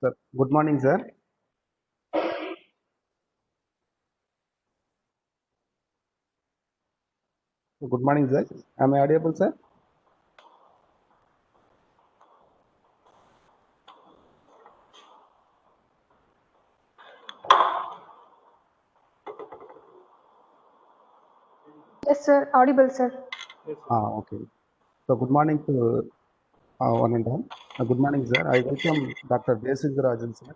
Sir, good morning, sir. Good morning, sir. Am I audible, sir? Yes, sir. Audible, sir. Okay. So, good morning to one and all. Good morning, sir. I welcome Dr. Desinguraja, sir,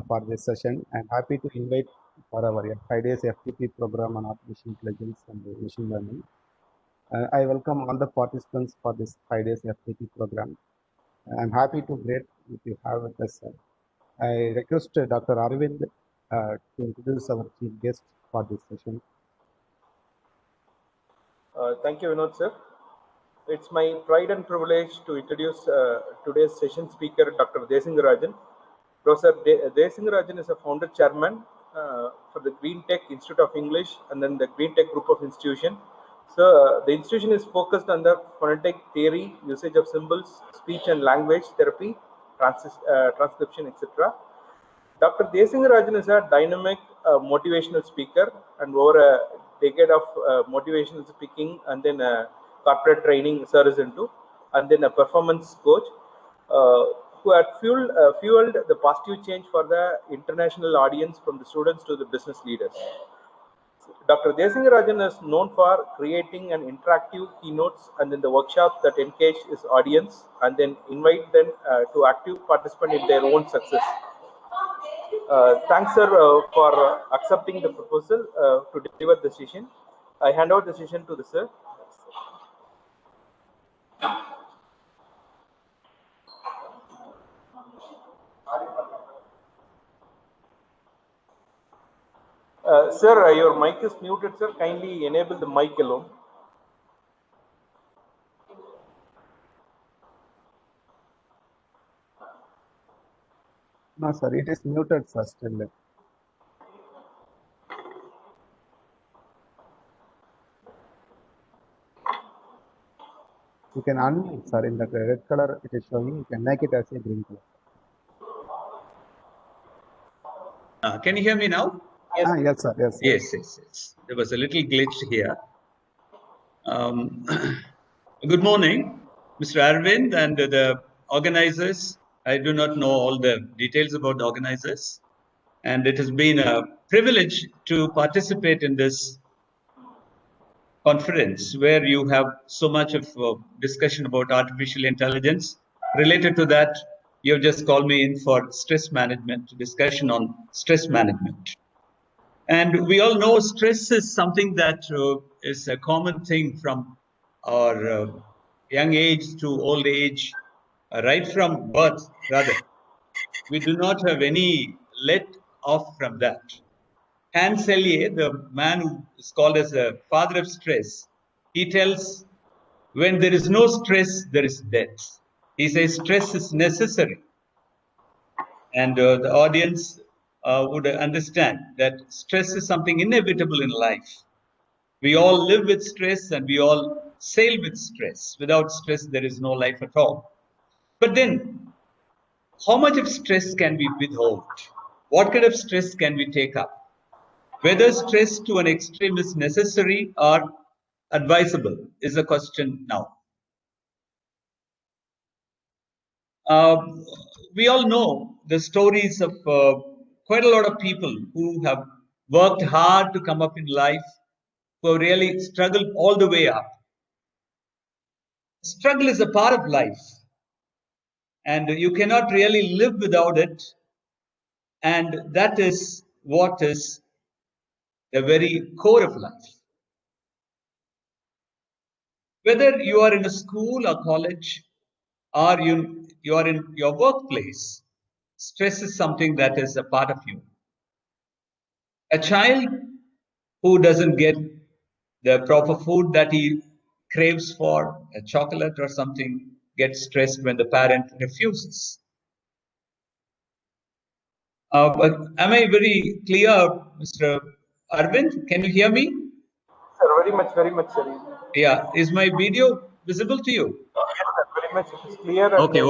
for this session. I'm happy to invite for our 5 days FTP program on artificial intelligence and machine learning. I welcome all the participants for this 5 days FTP program. I'm happy to great if you have with us, sir. I request Dr. Arvind to introduce our chief guest for this session. Thank you, Vinod, sir. It's my pride and privilege to introduce today's session speaker, Dr. Desingurajan. Professor Desingurajan is a founder chairman for the Green Tech Institute of English and then the Green Tech Group of Institution. So the institution is focused on the phonetic theory, usage of symbols, speech and language therapy, transcription, etc. Dr. Desingurajan is a dynamic motivational speaker and over a decade of motivational speaking and then corporate training service into, and then a performance coach who had fueled the positive change for the international audience from the students to the business leaders. Dr. Desingurajan is known for creating an interactive keynotes and then the workshops that engage his audience and then invite them to active participate in their own success. Thanks, sir, for accepting the proposal to deliver the session. I hand over the session to the sir. Sir, your mic is muted, sir. Kindly enable the mic alone. No, sir, it is muted, sir, still. You can unmute, sir, in the red color it is showing. You can make it as a green color. Can you hear me now? Yes, yes, sir. Yes, sir. Yes. There was a little glitch here. Good morning, Mr. Arvind and the organizers. I do not know all the details about the organizers. And it has been a privilege to participate in this conference where you have so much of discussion about artificial intelligence. Related to that, you have just called me in for stress management, discussion on stress management. And we all know stress is something that is a common thing from our young age to old age, right from birth, rather. We do not have any let off from that. Hans Selye, the man who is called as the father of stress, he tells when there is no stress, there is death. He says stress is necessary. And the audience would understand that stress is something inevitable in life. We all live with stress and we all sail with stress. Without stress, there is no life at all. But then, how much of stress can we withhold? What kind of stress can we take up? Whether stress to an extreme is necessary or advisable is the question now. We all know the stories of quite a lot of people who have worked hard to come up in life, who have really struggled all the way up. Struggle is a part of life, and you cannot really live without it. And that is what is the very core of life. Whether you are in a school or college, or you are in your workplace, stress is something that is a part of you. A child who doesn't get the proper food that he craves for, a chocolate or something, gets stressed when the parent refuses. But am I very clear, Mr. Arvind? Can you hear me? sir, very much, sir. Yeah, is my video visible to you? Yes, sir, very much. It is clear. Okay.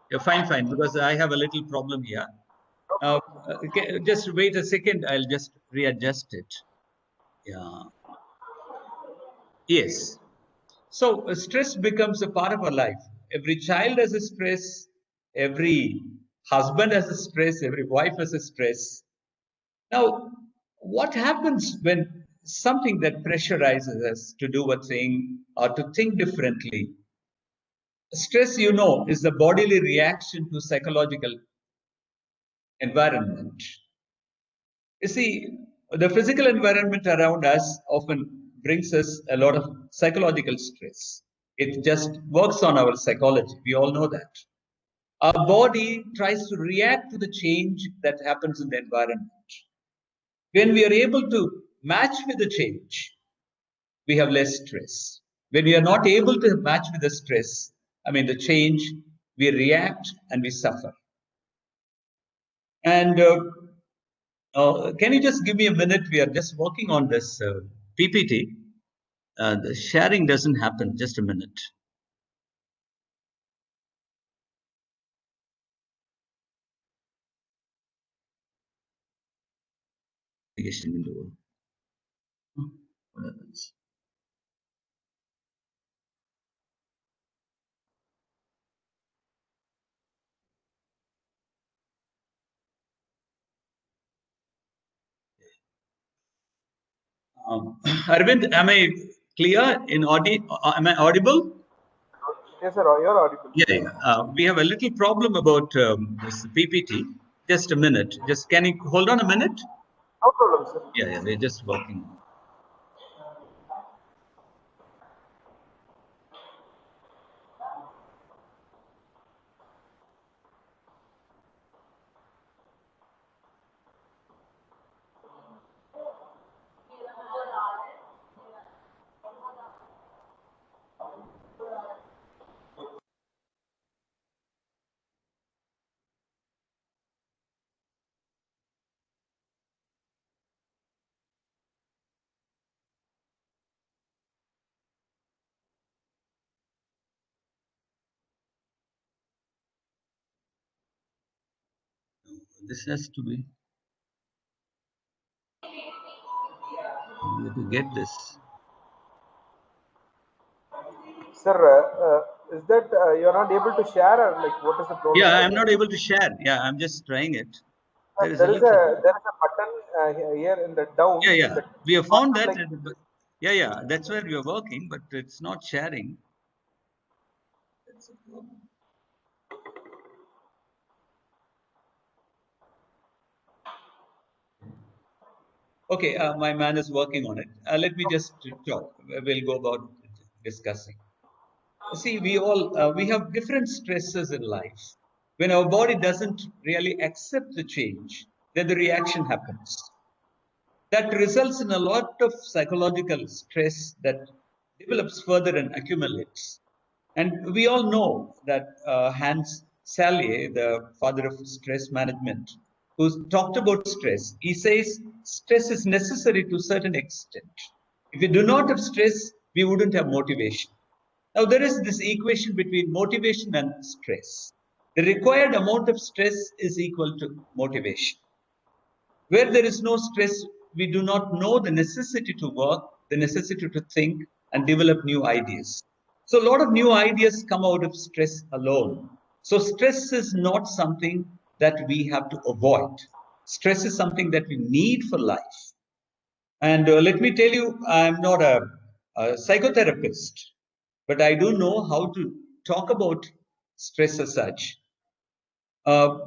Yeah, fine, because I have a little problem here. Okay, just wait a second. I'll just readjust it. Yeah. Yes. So stress becomes a part of our life. Every child has a stress. Every husband has a stress. Every wife has a stress. Now, what happens when something that pressurizes us to do a thing or to think differently? Stress, you know, is the bodily reaction to psychological environment. You see, the physical environment around us often brings us a lot of psychological stress. It just works on our psychology. We all know that. Our body tries to react to the change that happens in the environment. When we are able to match with the change, we have less stress. When we are not able to match with the stress, the change, we react and we suffer. And can you just give me a minute? We are just working on this PPT. The sharing doesn't happen. Just a minute. What happens? Arvind, am I clear in am I audible? Yes, sir. You're audible. Yeah. We have a little problem about this PPT. Just a minute. Just can you hold on a minute? No problem, sir. Yeah. We're just working. This has to be. We have to get this. Sir, is that you're not able to share, or like what is the problem? Yeah, I'm not able to share. Yeah, I'm just trying it. There is a little. There is a button here in the down. Yeah. That We have found that. like, Yeah. That's where we are working, but it's not sharing. That's a problem. Okay, my man is working on it. Let me just talk. We'll go about discussing. See, we have different stresses in life. When our body doesn't really accept the change, then the reaction happens. That results in a lot of psychological stress that develops further and accumulates. And we all know that Hans Selye, the father of stress management, who talked about stress, he says stress is necessary to a certain extent. If we do not have stress, we wouldn't have motivation. Now, there is this equation between motivation and stress. The required amount of stress is equal to motivation. Where there is no stress, we do not know the necessity to work, the necessity to think and develop new ideas. So a lot of new ideas come out of stress alone. So stress is not something that we have to avoid. Stress is something that we need for life. And let me tell you, I'm not a psychotherapist, but I do know how to talk about stress as such. And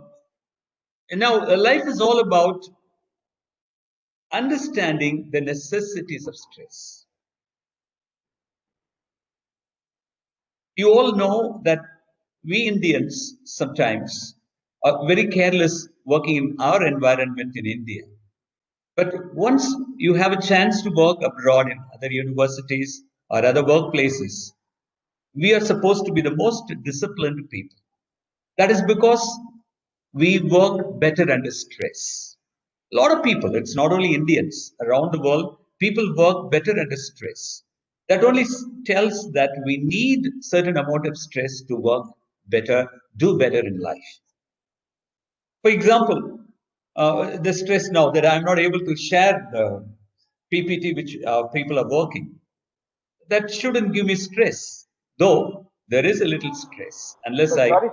now, life is all about understanding the necessities of stress. You all know that we Indians sometimes are very careless working in our environment in India. But once you have a chance to work abroad in other universities or other workplaces, we are supposed to be the most disciplined people. That is because we work better under stress. A lot of people, it's not only Indians, around the world, people work better under stress. That only tells that we need certain amount of stress to work better do better in life. For example, the stress now that I'm not able to share the PPT which people are working, that shouldn't give me stress, though there is a little stress unless I. Sorry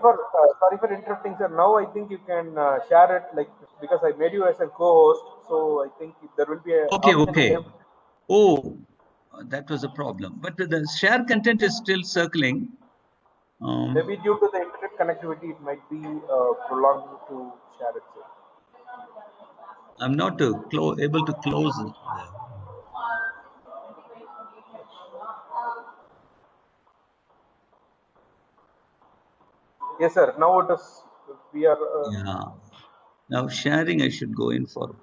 for interrupting, sir. Now I think you can share it, like, because I made you as a co-host, so I think there will be an option Okay. here. Oh, that was a problem. But the share content is still circling. Maybe due to the internet connectivity, it might be prolonged to share it, sir. I'm not able to close it. Yes, sir. Now it is. We are. Yeah. Now sharing, I should go in for.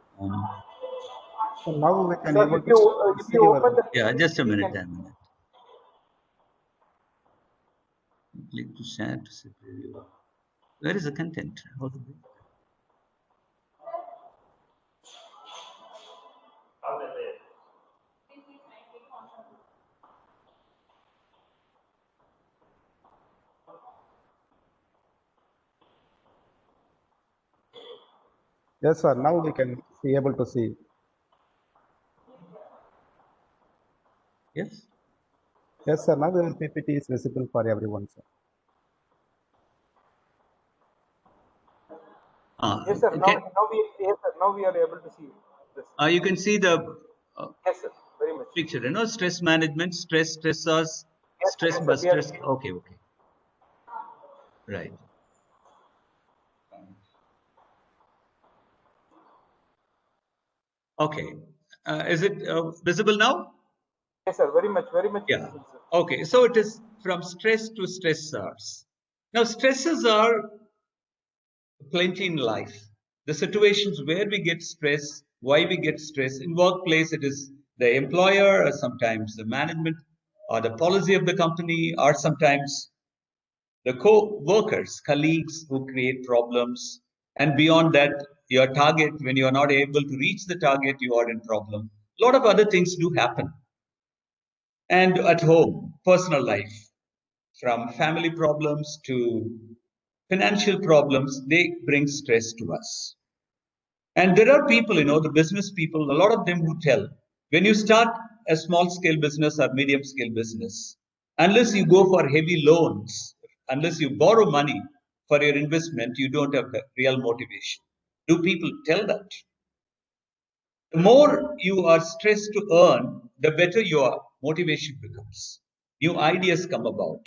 So now we can Sir, able if to see you your. open the Yeah, just a we minute. can. Click to share to see preview. Where is the content? How to do? Yes, sir. Now we can be able to see. Yes. Yes, sir. Now the PPT is visible for everyone, sir. Yes, sir. Okay. Now we are able to see this. You can see the Yes, sir. Very much. picture. Stress management, stressors, Yes, stress yes, sir. We are. busters. Okay. Right. Okay. Is it visible now? Yes, sir. Very much. Yeah. Visible, sir. Okay. So it is from stress to stressors. Now, stresses are plenty in life. The situations where we get stress, why we get stress. In workplace, it is the employer, or sometimes the management, or the policy of the company, or sometimes the co-workers, colleagues who create problems. And beyond that, your target, when you are not able to reach the target, you are in problem. A lot of other things do happen. And at home, personal life, from family problems to financial problems, they bring stress to us. And there are people, the business people, a lot of them who tell, when you start a small scale business or medium scale business, unless you go for heavy loans, unless you borrow money for your investment, you don't have the real motivation. Do people tell that? The more you are stressed to earn, the better your motivation becomes. New ideas come about.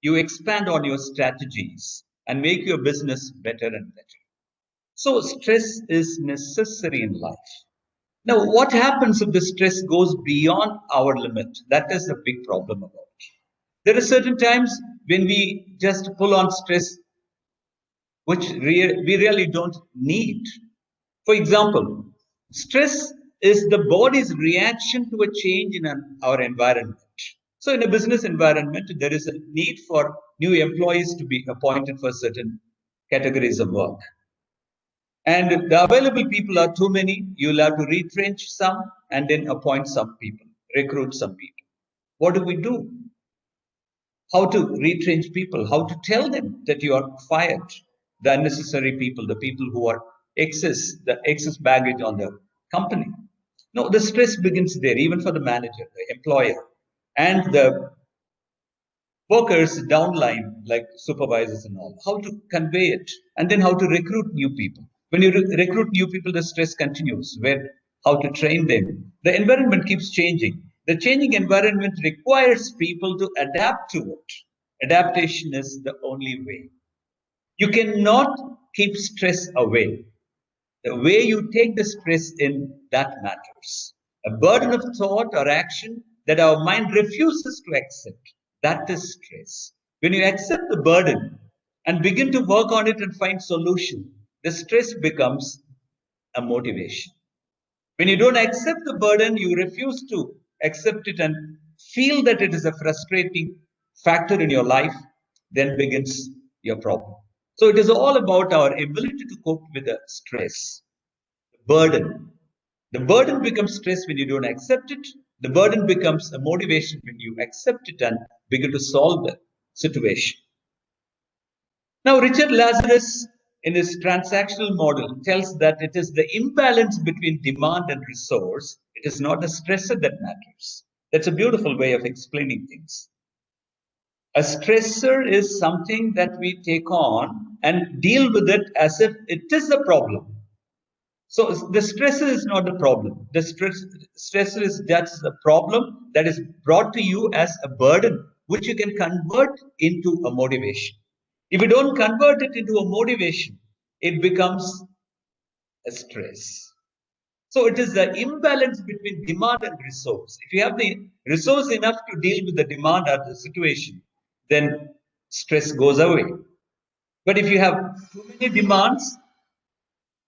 You expand on your strategies and make your business better and better. So, stress is necessary in life. Now, what happens if the stress goes beyond our limit? That is the big problem about it. There are certain times when we just pull on stress which we really don't need. For example, stress is the body's reaction to a change in our environment. So, in a business environment, there is a need for new employees to be appointed for certain categories of work. And the available people are too many. You'll have to retrench some and then appoint some people, recruit some people. What do we do? How to retrench people? How to tell them that you are fired? The unnecessary people, the people who are the excess baggage on the company. No, the stress begins there, even for the manager, the employer, and the workers downline, like supervisors and all, how to convey it, and then how to recruit new people. When you recruit new people, the stress continues. Where how to train them? The environment keeps changing. The changing environment requires people to adapt to it. Adaptation is the only way. You cannot keep stress away. The way you take the stress in, that matters. A burden of thought or action that our mind refuses to accept, that is stress. When you accept the burden and begin to work on it and find solution, the stress becomes a motivation. When you don't accept the burden, you refuse to accept it and feel that it is a frustrating factor in your life, then begins your problem. So it is all about our ability to cope with the stress. Burden. The burden becomes stress when you don't accept it. The burden becomes a motivation when you accept it and begin to solve the situation. Now, Richard Lazarus, in his transactional model, tells that it is the imbalance between demand and resource. It is not the stressor that matters. That's a beautiful way of explaining things. A stressor is something that we take on and deal with it as if it is a problem. So the stressor is not the problem. The stressor is just a problem that is brought to you as a burden, which you can convert into a motivation. If you don't convert it into a motivation, it becomes a stress. So it is the imbalance between demand and resource. If you have the resource enough to deal with the demand or the situation, then stress goes away. But if you have too many demands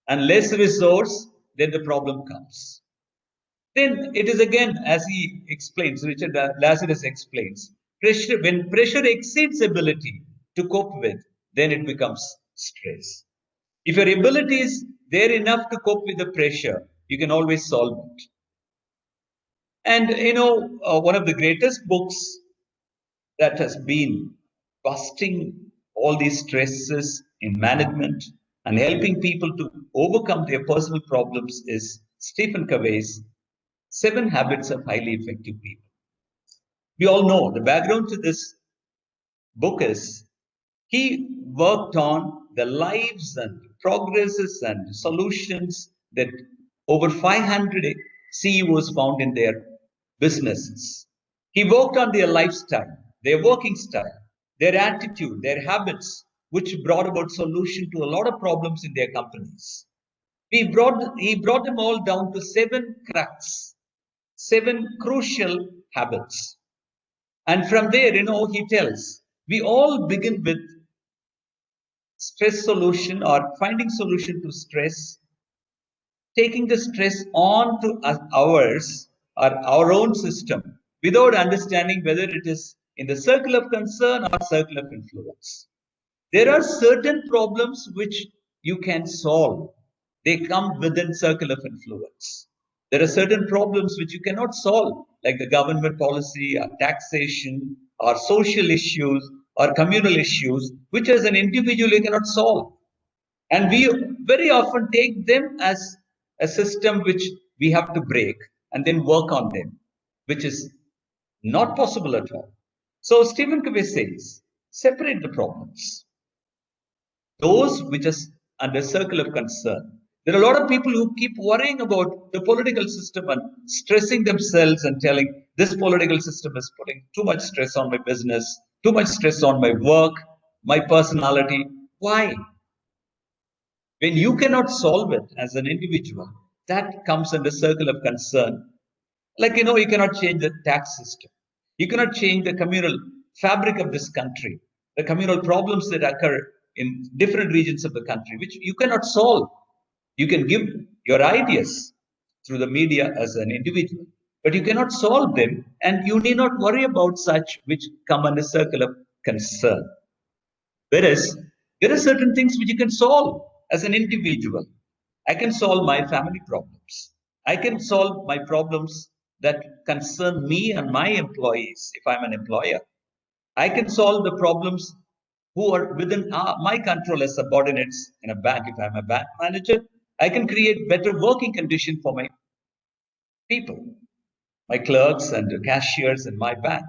and less resource, then the problem comes. Then it is again, as he explains, Richard Lazarus explains, pressure, when pressure exceeds ability to cope with, then it becomes stress. If your ability is there enough to cope with the pressure, you can always solve it. And one of the greatest books that has been busting all these stresses in management and helping people to overcome their personal problems is Stephen Covey's 7 Habits of Highly Effective People. We all know the background to this book is he worked on the lives and progresses and solutions that over 500 CEOs found in their businesses. He worked on their lifestyle, their working style, their attitude, their habits, which brought about solution to a lot of problems in their companies. He brought them all down to 7 crux, 7 crucial habits. And from there, he tells, we all begin with stress solution or finding solution to stress, taking the stress on to ours or our own system without understanding whether it is in the circle of concern or circle of influence. There are certain problems which you can solve. They come within circle of influence. There are certain problems which you cannot solve, like the government policy or taxation or social issues or communal issues, which as an individual you cannot solve. And we very often take them as a system which we have to break and then work on them, which is not possible at all. So Stephen Covey says, separate the problems. Those which are under circle of concern. There are a lot of people who keep worrying about the political system and stressing themselves and telling this political system is putting too much stress on my business, too much stress on my work, my personality. Why? When you cannot solve it as an individual, that comes under circle of concern. Like, you cannot change the tax system. You cannot change the communal fabric of this country, the communal problems that occur in different regions of the country, which you cannot solve. You can give your ideas through the media as an individual, but you cannot solve them, and you need not worry about such which come under circle of concern. Whereas there are certain things which you can solve as an individual. I can solve my family problems. I can solve my problems that concern me and my employees if I'm an employer. I can solve the problems who are within my control as subordinates in a bank if I'm a bank manager. I can create better working conditions for my people, my clerks and cashiers in my bank.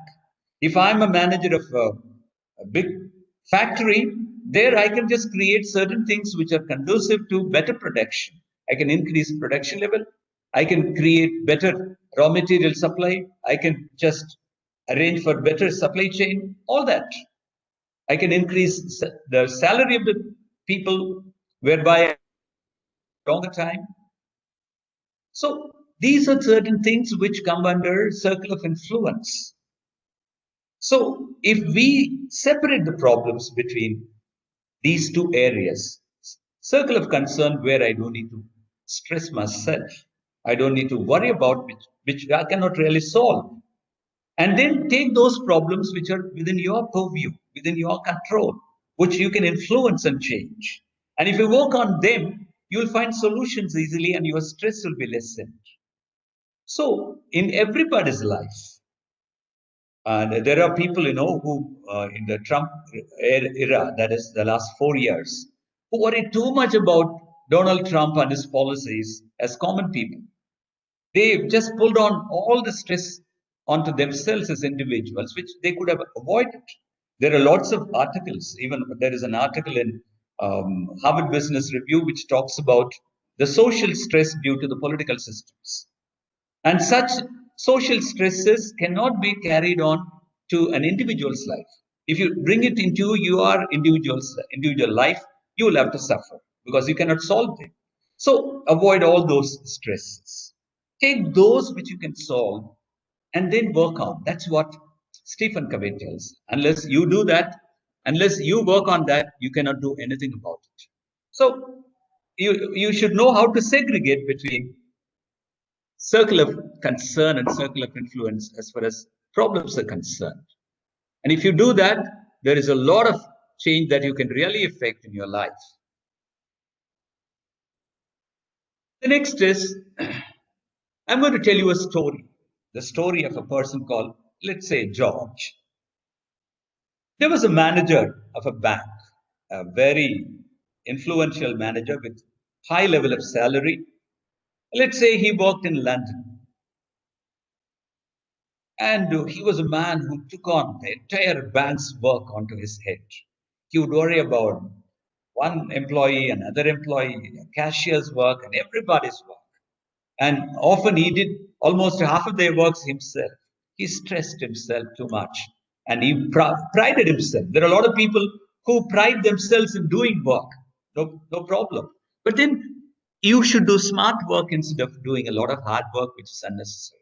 If I'm a manager of a big factory, there I can just create certain things which are conducive to better production. I can increase production level. I can create better raw material supply. I can just arrange for better supply chain, all that. I can increase the salary of the people, whereby longer time. So these are certain things which come under circle of influence. So if we separate the problems between these two areas, circle of concern where I don't need to stress myself, I don't need to worry about which I cannot really solve. And then take those problems which are within your purview, within your control, which you can influence and change. And if you work on them, you'll find solutions easily and your stress will be lessened. So in everybody's life, And there are people, who in the Trump era, that is the last 4 years, who worry too much about Donald Trump and his policies as common people. They just pulled on all the stress onto themselves as individuals, which they could have avoided. There are lots of articles. Even there is an article in Harvard Business Review which talks about the social stress due to the political systems. And such social stresses cannot be carried on to an individual's life. If you bring it into your individual life, you will have to suffer because you cannot solve them. So avoid all those stresses. Take those which you can solve and then work on. That's what Stephen Covey tells. Unless you do that, unless you work on that, you cannot do anything about it. So you should know how to segregate between circle of concern and circle of influence as far as problems are concerned. And if you do that, there is a lot of change that you can really affect in your life. The next is, I'm going to tell you a story. The story of a person called, let's say, George. There was a manager of a bank, a very influential manager with high level of salary. Let's say he worked in London. And he was a man who took on the entire bank's work onto his head. He would worry about one employee, another employee, a cashier's work, and everybody's work. And often he did almost half of their works himself. He stressed himself too much and he prided himself. There are a lot of people who pride themselves in doing work. No problem. But then you should do smart work instead of doing a lot of hard work, which is unnecessary.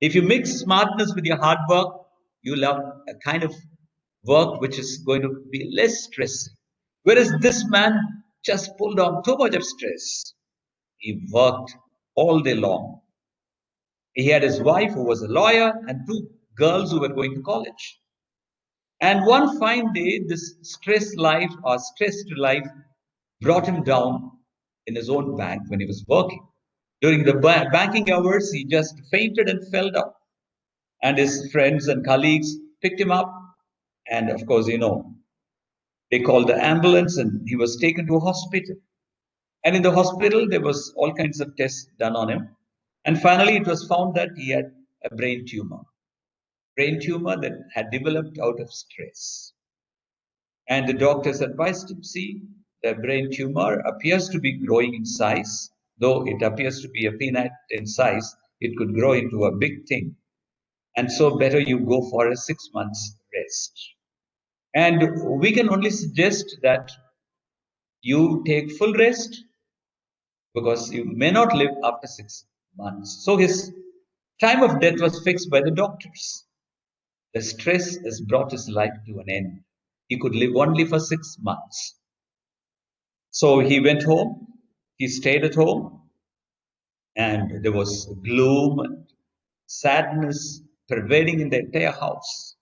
If you mix smartness with your hard work, you'll have a kind of work which is going to be less stressing. Whereas this man just pulled on too much of stress. He worked all day long. He had his wife who was a lawyer and two girls who were going to college. And one fine day, this stressed life brought him down in his own bank when he was working. During the banking hours, he just fainted and fell down. And his friends and colleagues picked him up. And of course, they called the ambulance and he was taken to a hospital. And in the hospital, there was all kinds of tests done on him. And finally, it was found that he had a brain tumor that had developed out of stress. And the doctors advised him, see, the brain tumor appears to be growing in size, though it appears to be a peanut in size, it could grow into a big thing. And so better you go for a 6 months rest. And we can only suggest that you take full rest because you may not live after 6 months. So his time of death was fixed by the doctors. The stress has brought his life to an end. He could live only for 6 months. So he went home, he stayed at home, and there was gloom and sadness pervading in the entire house.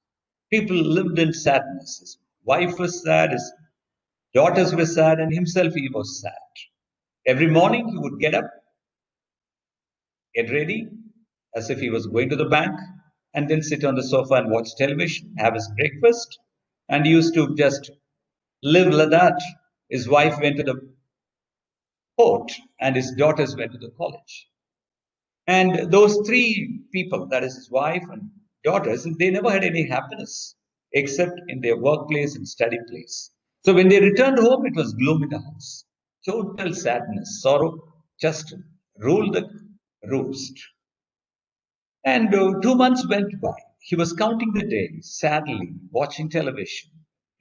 People lived in sadness. His wife was sad, his daughters were sad, and himself he was sad. Every morning he would get up, get ready, as if he was going to the bank, and then sit on the sofa and watch television, have his breakfast, and he used to just live like that. His wife went to the port, and his daughters went to the college. And those three people, that is his wife and daughters, they never had any happiness except in their workplace and study place. So when they returned home, it was gloom in the house. Total sadness, sorrow just ruled the roost. And 2 months went by. He was counting the days, sadly, watching television,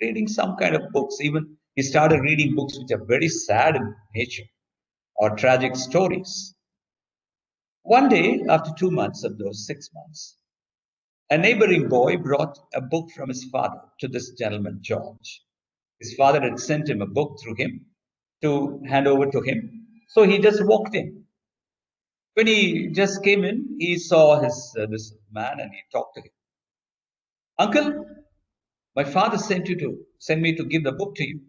reading some kind of books. Even he started reading books which are very sad in nature or tragic stories. One day, after 2 months of those 6 months, a neighboring boy brought a book from his father to this gentleman, George. His father had sent him a book through him to hand over to him. So he just walked in. When he just came in, he saw this man and he talked to him. Uncle, my father sent me to give the book to you.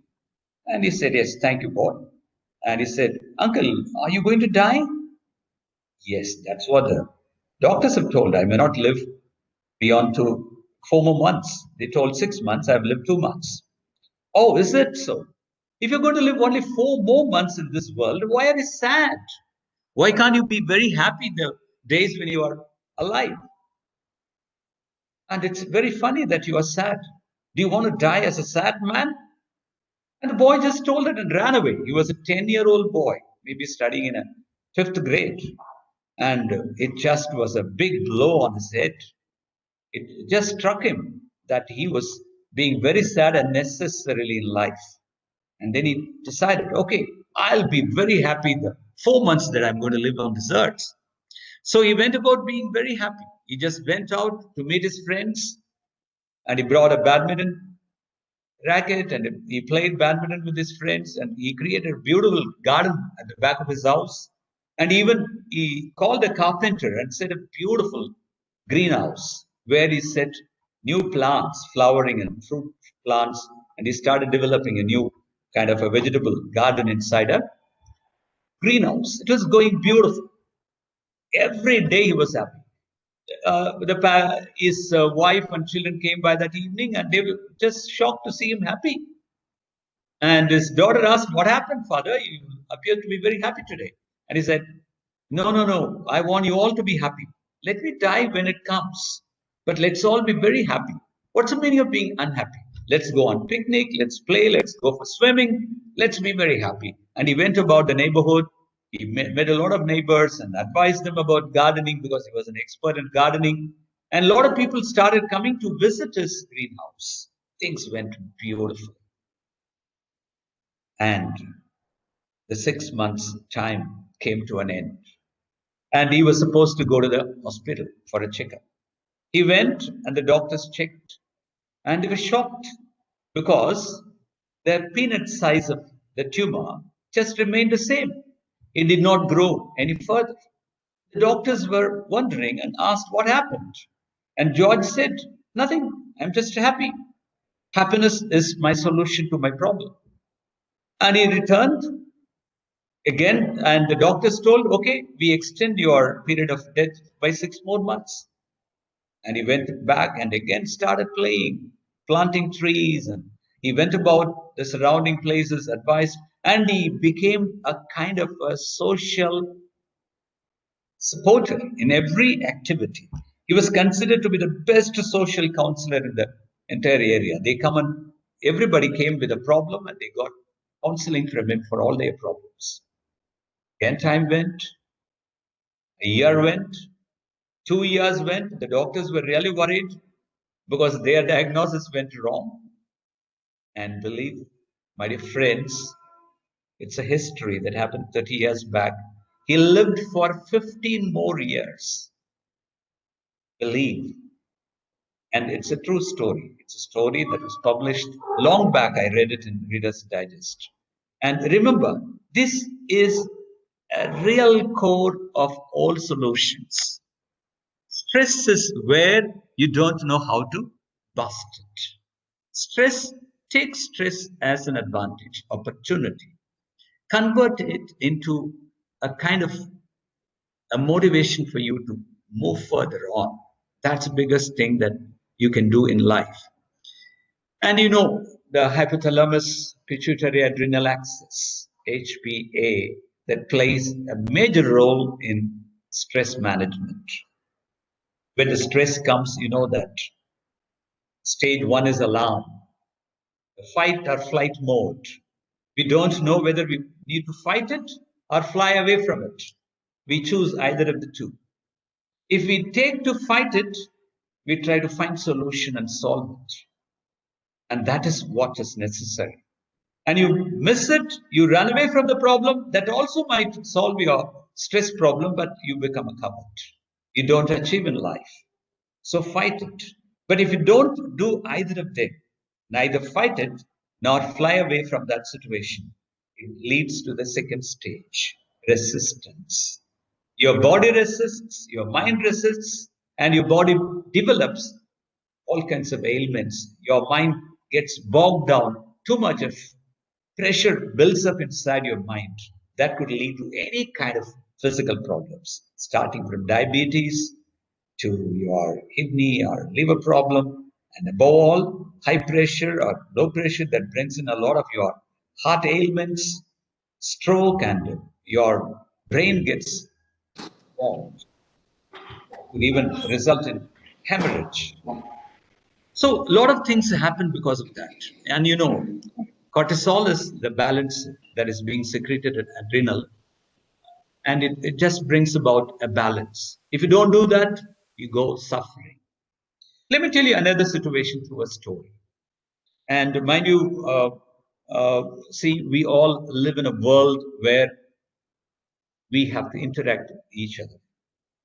And he said, yes, thank you, boy. And he said, Uncle, are you going to die? Yes, that's what the doctors have told. I may not live beyond to 4 more months. They told 6 months. I've lived 2 months. Oh, is it so? If you're going to live only 4 more months in this world, why are you sad? Why can't you be very happy the days when you are alive? And it's very funny that you are sad. Do you want to die as a sad man? And the boy just told it and ran away. He was a 10-year-old boy, maybe studying in a fifth grade. And it just was a big blow on his head. It just struck him that he was being very sad unnecessarily in life. And then he decided, okay, I'll be very happy the 4 months that I'm going to live on this earth. So he went about being very happy. He just went out to meet his friends and he brought a badminton racket and he played badminton with his friends and he created a beautiful garden at the back of his house. And even he called a carpenter and set a beautiful greenhouse where he set new plants, flowering and fruit plants, and he started developing a new kind of a vegetable garden inside a greenhouse. It was going beautiful. Every day he was happy. His wife and children came by that evening and they were just shocked to see him happy. And his daughter asked, "What happened, father? You appear to be very happy today." And he said, "No, no, no. I want you all to be happy. Let me die when it comes. But let's all be very happy. What's the meaning of being unhappy? Let's go on picnic. Let's play. Let's go for swimming. Let's be very happy." And he went about the neighborhood. He met a lot of neighbors and advised them about gardening because he was an expert in gardening. And a lot of people started coming to visit his greenhouse. Things went beautiful. And the 6 months time came to an end. And he was supposed to go to the hospital for a checkup. He went and the doctors checked and they were shocked because the peanut size of the tumor just remained the same. It did not grow any further. The doctors were wondering and asked what happened. And George said, "Nothing. I'm just happy. Happiness is my solution to my problem." And he returned again, and the doctors told, "Okay, we extend your period of death by 6 more months." And he went back and again started playing, planting trees, and he went about the surrounding places, advised, and he became a kind of a social supporter in every activity. He was considered to be the best social counselor in the entire area. Everybody came with a problem and they got counseling from him for all their problems. Again, time went, a year went, 2 years went. The doctors were really worried because their diagnosis went wrong. And believe, my dear friends, it's a history that happened 30 years back. He lived for 15 more years. Believe. And it's a true story. It's a story that was published long back. I read it in Reader's Digest. And remember, this is a real core of all solutions. Stress is where you don't know how to bust it. Take stress as an advantage, opportunity. Convert it into a kind of a motivation for you to move further on. That's the biggest thing that you can do in life. And you know, the hypothalamus pituitary adrenal axis, HPA, that plays a major role in stress management. When the stress comes, you know that stage 1 is alarm, fight or flight mode. We don't know whether we need to fight it or fly away from it. We choose either of the two. If we take to fight it, we try to find solution and solve it. And that is what is necessary. And you miss it, you run away from the problem, that also might solve your stress problem, but you become a coward. You don't achieve in life. So fight it. But if you don't do either of them, neither fight it nor fly away from that situation, it leads to the second stage, resistance. Your body resists, your mind resists, and your body develops all kinds of ailments. Your mind gets bogged down. Too much of pressure builds up inside your mind. That could lead to any kind of physical problems, starting from diabetes, to your kidney or liver problem, and above all, high pressure or low pressure that brings in a lot of your heart ailments, stroke, and your brain gets warped. Could even result in hemorrhage. So a lot of things happen because of that. And cortisol is the balance that is being secreted at adrenal, and it just brings about a balance. If you don't do that, you go suffering. Let me tell you another situation through a story. And mind you, see, we all live in a world where we have to interact with each other.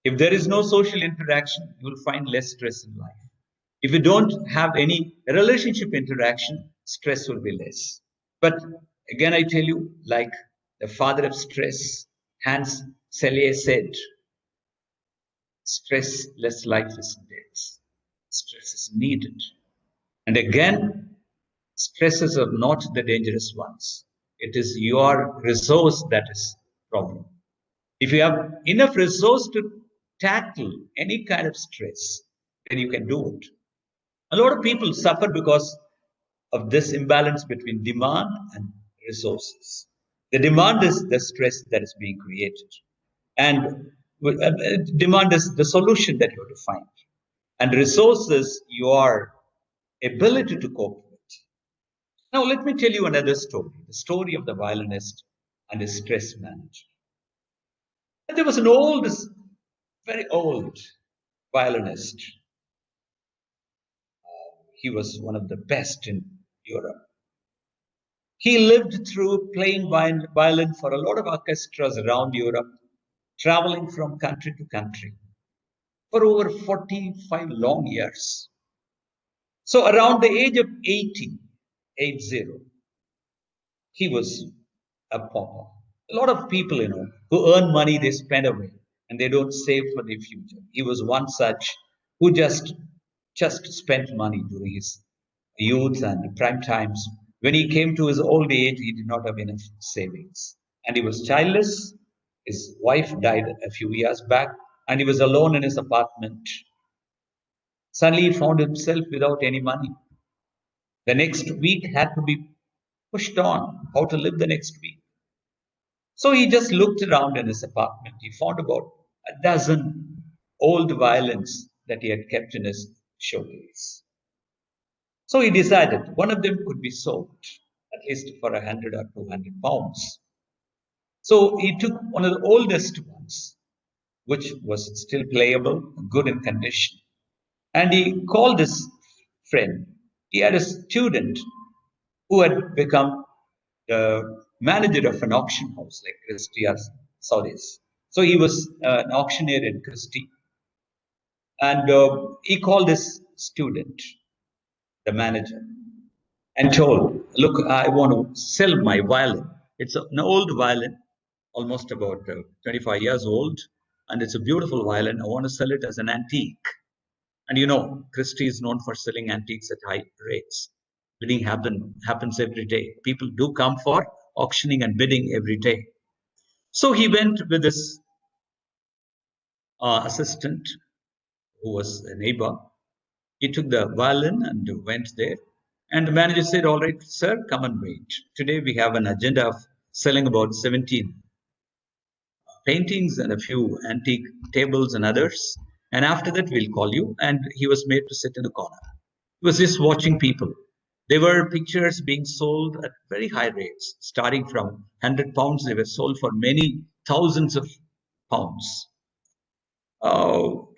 If there is no social interaction, you will find less stress in life. If you don't have any relationship interaction, stress will be less. But again, I tell you, like the father of stress, Hans Selye said, stressless life is death. Stress is needed. And again, stresses are not the dangerous ones. It is your resource that is problem. If you have enough resource to tackle any kind of stress, then you can do it. A lot of people suffer because of this imbalance between demand and resources. The demand is the stress that is being created, and demand is the solution that you have to find, and resources your ability to cope with. Now, let me tell you another story, the story of the violinist and his stress manager. And there was an old, very old violinist. He was one of the best in Europe. He lived through playing violin for a lot of orchestras around Europe, traveling from country to country for over 45 long years. So around the age of 80, he was a pauper. A lot of people, who earn money, they spend away and they don't save for their future. He was one such who just spent money during his youth and prime times. When he came to his old age, he did not have enough savings. And he was childless. His wife died a few years back, and he was alone in his apartment. Suddenly, he found himself without any money. The next week had to be pushed on. How to live the next week? So he just looked around in his apartment. He found about a dozen old violins that he had kept in his showcase. So he decided one of them could be sold, at least for 100 or 200 pounds. So he took one of the oldest ones, which was still playable, good in condition. And he called his friend. He had a student who had become the manager of an auction house like Christie or Saudis. So he was an auctioneer in Christie. And he called his student, the manager, and told, look, I want to sell my violin. It's an old violin, almost about 25 years old, and it's a beautiful violin. I want to sell it as an antique. And Christie is known for selling antiques at high rates. Bidding happens every day. People do come for auctioning and bidding every day. So he went with his assistant, who was a neighbor. He took the violin and went there. And the manager said, all right, sir, come and wait. Today we have an agenda of selling about 17 paintings and a few antique tables and others. And after that, we'll call you. And he was made to sit in the corner. He was just watching people. There were pictures being sold at very high rates, starting from 100 pounds. They were sold for many thousands of pounds.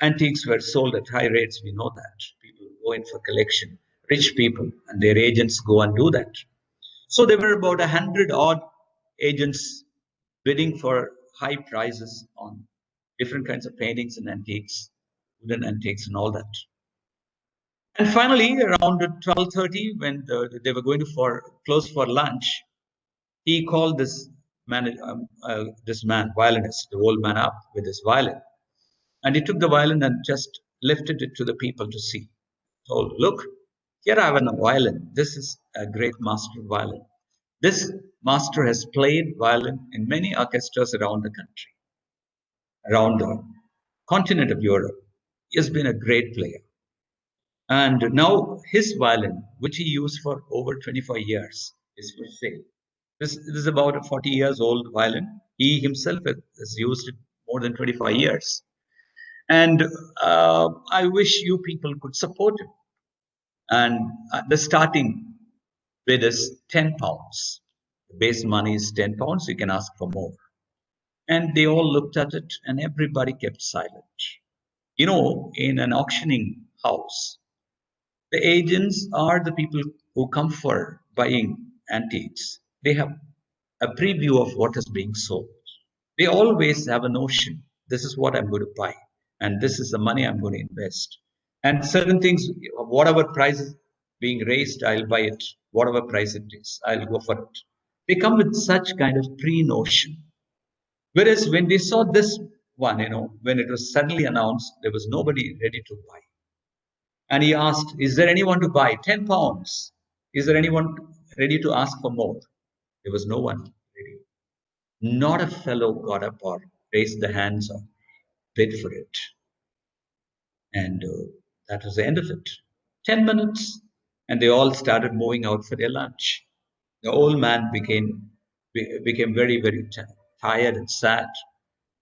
Antiques were sold at high rates. We know that. People go in for collection. Rich people and their agents go and do that. So there were about 100 odd agents bidding for high prices on different kinds of paintings and antiques, wooden antiques and all that. And finally, around 12:30, when they were going to close for lunch, he called this man, violinist, the old man, up with his violin. And he took the violin and just lifted it to the people to see. Told, look, here I have a violin. This is a great master violin. This master has played violin in many orchestras around the country, around the continent of Europe. He has been a great player. And now his violin, which he used for over 25 years, is for sale. This is about a 40 years old violin. He himself has used it more than 25 years. And I wish you people could support him. And the starting bid is 10 pounds. The base money is 10 pounds. You can ask for more. And they all looked at it and everybody kept silent. You know, in an auctioning house, the agents are the people who come for buying antiques. They have a preview of what is being sold. They always have a notion, this is what I'm going to buy, and this is the money I'm going to invest. And certain things, whatever price is being raised, I'll buy it. Whatever price it is, I'll go for it. They come with such kind of pre-notion. Whereas when they saw this one, when it was suddenly announced, there was nobody ready to buy. And he asked, is there anyone to buy? 10 pounds. Is there anyone ready to ask for more? There was no one ready. Not a fellow got up or raised the hands or bid for it. And that was the end of it. 10 minutes. And they all started moving out for their lunch. The old man became very, very tired and sad.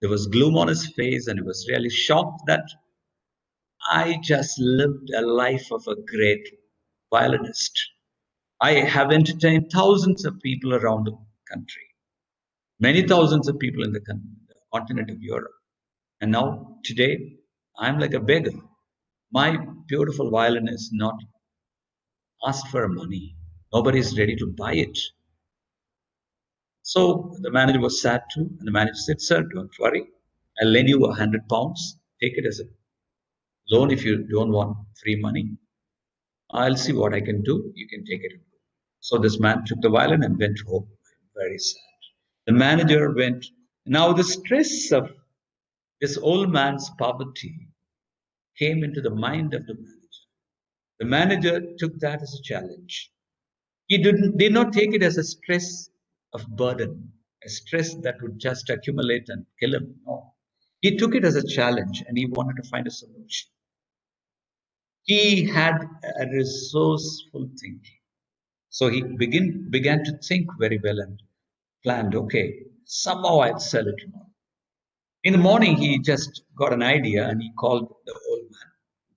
There was gloom on his face, and he was really shocked that I just lived a life of a great violinist. I have entertained thousands of people around the country, many thousands of people in the continent of Europe. And now, today, I'm like a beggar. My beautiful violin is not asked for money. Nobody is ready to buy it. So the manager was sad too. And the manager said, sir, don't worry. I'll lend you 100 pounds. Take it as a loan if you don't want free money. I'll see what I can do. You can take it. So this man took the violin and went home. Very sad. The manager went. Now the stress of this old man's poverty came into the mind of the manager. The manager took that as a challenge. He did not take it as a stress of burden, a stress that would just accumulate and kill him. No. He took it as a challenge and he wanted to find a solution. He had a resourceful thinking. So he began to think very well and planned, okay, somehow I'll sell it tomorrow. In the morning, he just got an idea and he called the old man.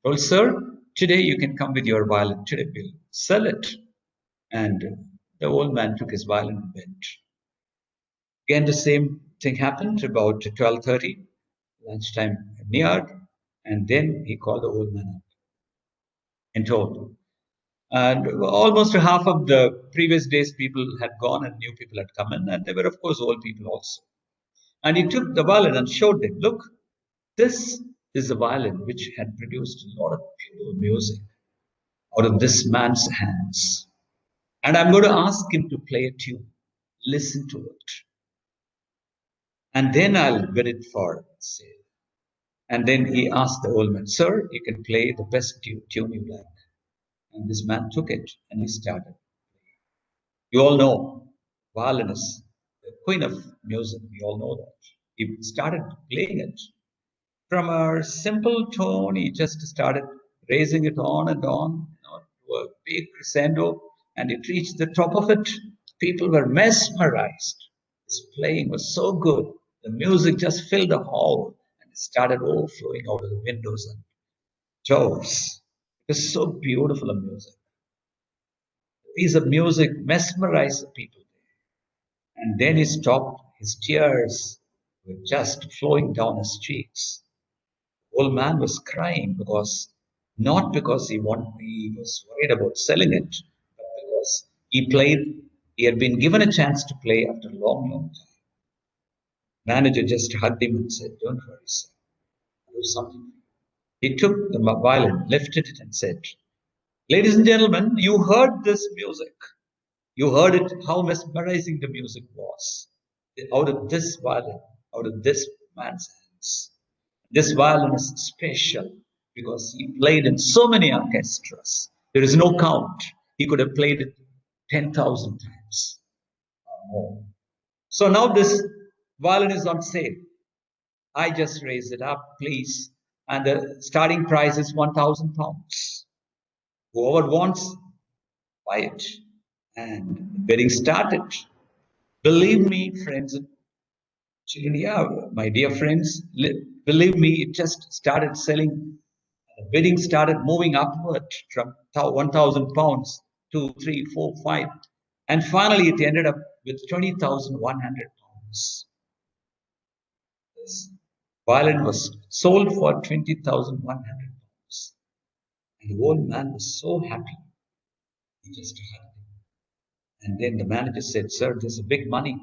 Well, sir, today you can come with your violin. Today we'll sell it. And the old man took his violin and went. Again, the same thing happened about 12:30. Lunchtime neared. And then he called the old man up and told him. And almost half of the previous day's people had gone and new people had come in. And there were, of course, old people also. And he took the violin and showed them, look, this is a violin which had produced a lot of beautiful music out of this man's hands. And I'm going to ask him to play a tune. Listen to it. And then I'll bid it for sale. And then he asked the old man, sir, you can play the best tune you like. And this man took it and he started. You all know, violin is the queen of music. We all know that. He started playing it. From a simple tone, he just started raising it on and on, to a big crescendo, and it reached the top of it. People were mesmerized. His playing was so good. The music just filled the hall, and it started overflowing out of the windows and doors. It was so beautiful a music. The piece of music mesmerized the people there. And then he stopped. His tears were just flowing down his cheeks. Old man was crying not because he was worried about selling it, but because he had been given a chance to play after a long, long time. Manager just hugged him and said, don't worry, sir, I'll do something. He took the violin, lifted it and said, ladies and gentlemen, you heard this music. You heard it, how mesmerizing the music was. Out of this violin, out of this man's hands. This violin is special because he played in so many orchestras. There is no count. He could have played it 10,000 times or more. So now this violin is on sale. I just raised it up. Please and the starting price is £1,000. Whoever wants, buy it. And the bidding started. Believe me, friends, yeah, my dear friends, believe me, it just started selling. The bidding started moving upward from £1,000, 2, 3, 4, 5, and finally it ended up with £20,100. This violin was sold for £20,100, and the old man was so happy. He just hugged him. And then the manager said, "Sir, this is big money.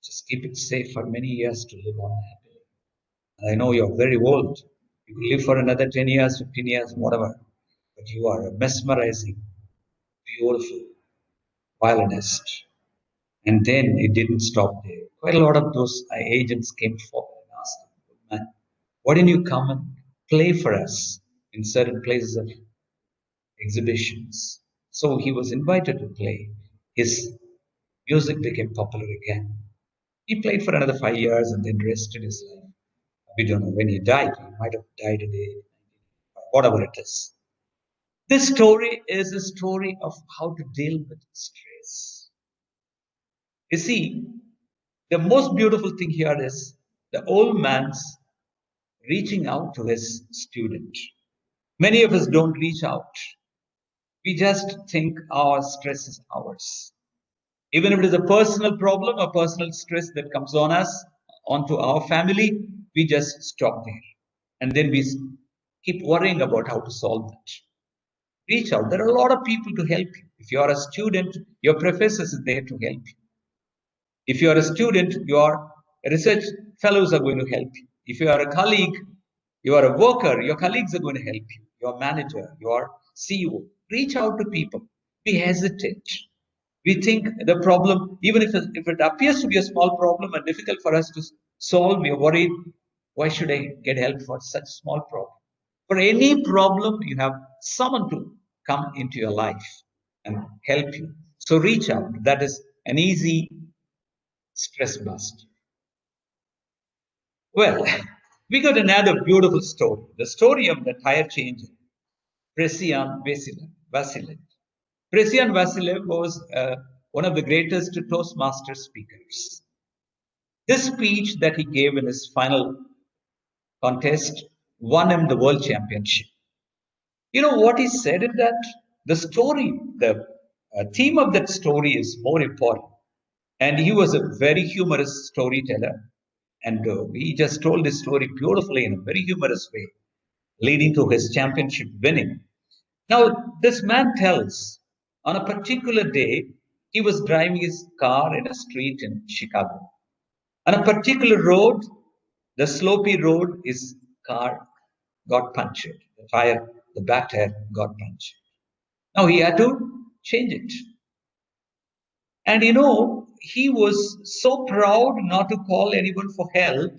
Just keep it safe for many years to live on happily. And I know you're very old. You will live for another 10 years, 15 years, whatever. But you are a mesmerizing, beautiful violinist." And then it didn't stop there. Quite a lot of those agents came forward and asked him, "Man, why didn't you come and play for us in certain places of exhibitions?" So he was invited to play. His music became popular again. He played for another 5 years and then rested his life. We don't know when he died. He might have died in the whatever it is. This story is a story of how to deal with stress. You see, the most beautiful thing here is the old man's reaching out to his student. Many of us don't reach out. We just think our stress is ours. Even if it is a personal problem or personal stress that comes on us, onto our family, we just stop there. And then we keep worrying about how to solve it. Reach out. There are a lot of people to help you. If you are a student, your professors are there to help you. If you are a student, your research fellows are going to help you. If you are a colleague, you are a worker, your colleagues are going to help you. Your manager, your CEO. Reach out to people. We hesitate. We think the problem, even if it appears to be a small problem and difficult for us to solve, we are worried, why should I get help for such small problem? For any problem, you have someone to come into your life and help you. So reach out. That is an easy stress bust. Well, we got another beautiful story. The story of the tire changer, Presian Vasilev. Presian Vasilev was one of the greatest Toastmaster speakers. This speech that he gave in his final contest won him the world championship. You know what he said in that? The story, the theme of that story is more important. And he was a very humorous storyteller. And he just told this story beautifully in a very humorous way, leading to his championship winning. Now, this man tells on a particular day, he was driving his car in a street in Chicago. On a particular road, the slopey road, his car got punctured. The tire, the back tire got punctured. Now he had to change it. And you know, he was so proud not to call anyone for help.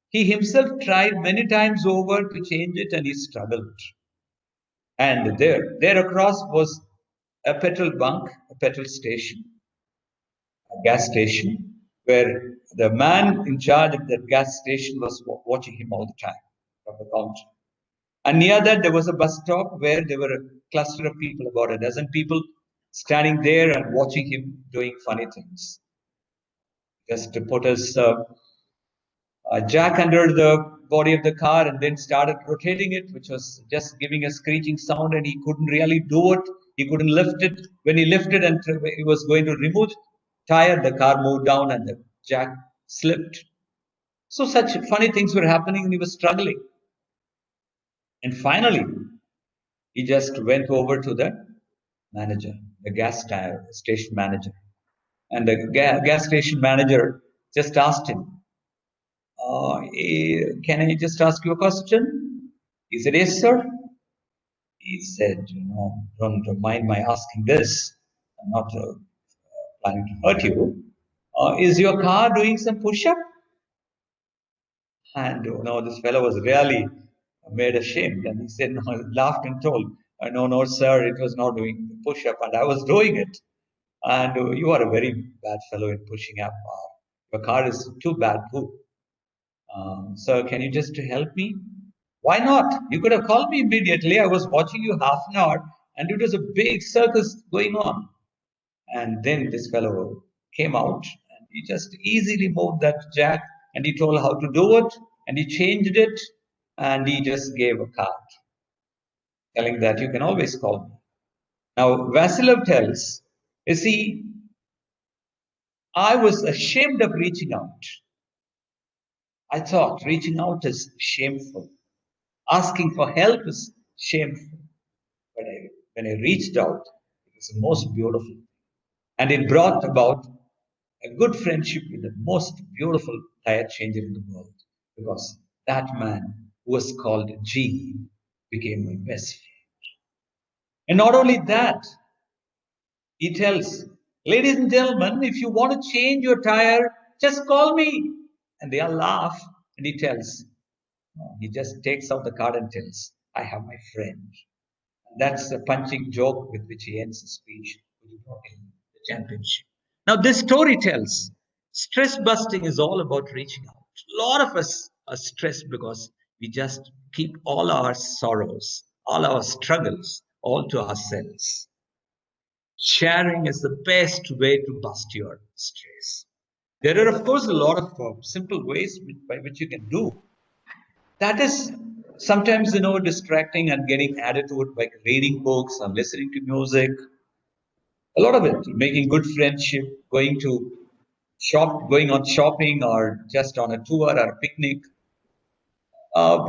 He himself tried many times over to change it and he struggled. And there across was a petrol bunk, a petrol station, a gas station, where the man in charge of that gas station was watching him all the time from the counter. And near that, there was a bus stop where there were a cluster of people, about a dozen people, standing there and watching him doing funny things. Just to put his jack under the body of the car and then started rotating it, which was just giving a screeching sound, and he couldn't really do it. He couldn't lift it. When he lifted and he was going to remove the tire, the car moved down and the jack slipped. So such funny things were happening and he was struggling. And finally, he just went over to the manager, the gas station manager. And the gas station manager just asked him, "Can I just ask you a question?" He said, "Yes, sir." He said, don't mind my asking this. I'm not planning to hurt you. Is your car doing some push-up? And this fellow was really made ashamed. And he said, no, laughed and told, no, sir, it was not doing the push-up. And I was doing it. And you are a very bad fellow in pushing up. Your car is too bad too. Sir, can you just help me? Why not? You could have called me immediately. I was watching you half an hour and it was a big circus going on. And then this fellow came out and he just easily moved that jack and he told how to do it and he changed it and he just gave a card telling that you can always call me. Now, Vasilov tells, you see, I was ashamed of reaching out. I thought reaching out is shameful. Asking for help is shameful. But when I reached out, it was the most beautiful. And it brought about a good friendship with the most beautiful tire changer in the world. Because that man who was called G became my best friend. And not only that, he tells, ladies and gentlemen, if you want to change your tire, just call me. And they all laugh. And he tells, he just takes out the card and tells, I have my friend. That's the punching joke with which he ends his speech in the championship. Now, this story tells stress busting is all about reaching out. A lot of us are stressed because we just keep all our sorrows, all our struggles, all to ourselves. Sharing is the best way to bust your stress. There are, of course, a lot of simple ways by which you can do. That is sometimes, distracting and getting added to it by reading books and listening to music. A lot of it, making good friendship, going on shopping or just on a tour or a picnic.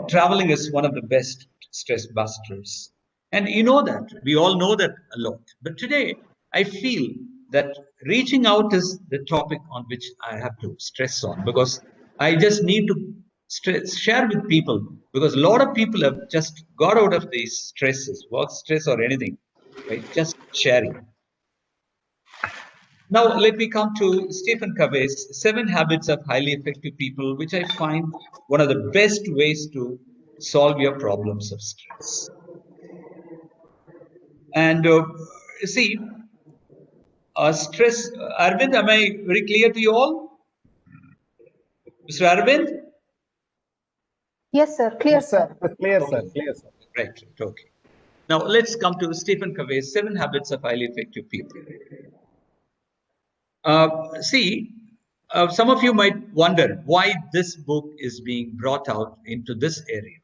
Traveling is one of the best stress busters. And you know that. We all know that a lot. But today, I feel that reaching out is the topic on which I have to stress on because I just need to share with people because a lot of people have just got out of these stresses, work stress or anything, right? Just sharing. Now, let me come to Stephen Covey's 7 Habits of Highly Effective People, which I find one of the best ways to solve your problems of stress. And see, stress, Arvind, am I very clear to you all? Mr. Arvind? Yes, sir. Clear, Yes, sir. sir. Clear, sir. Clear, sir. Right, okay. Now, let's come to Stephen Covey's 7 Habits of Highly Effective People. Some of you might wonder why this book is being brought out into this area.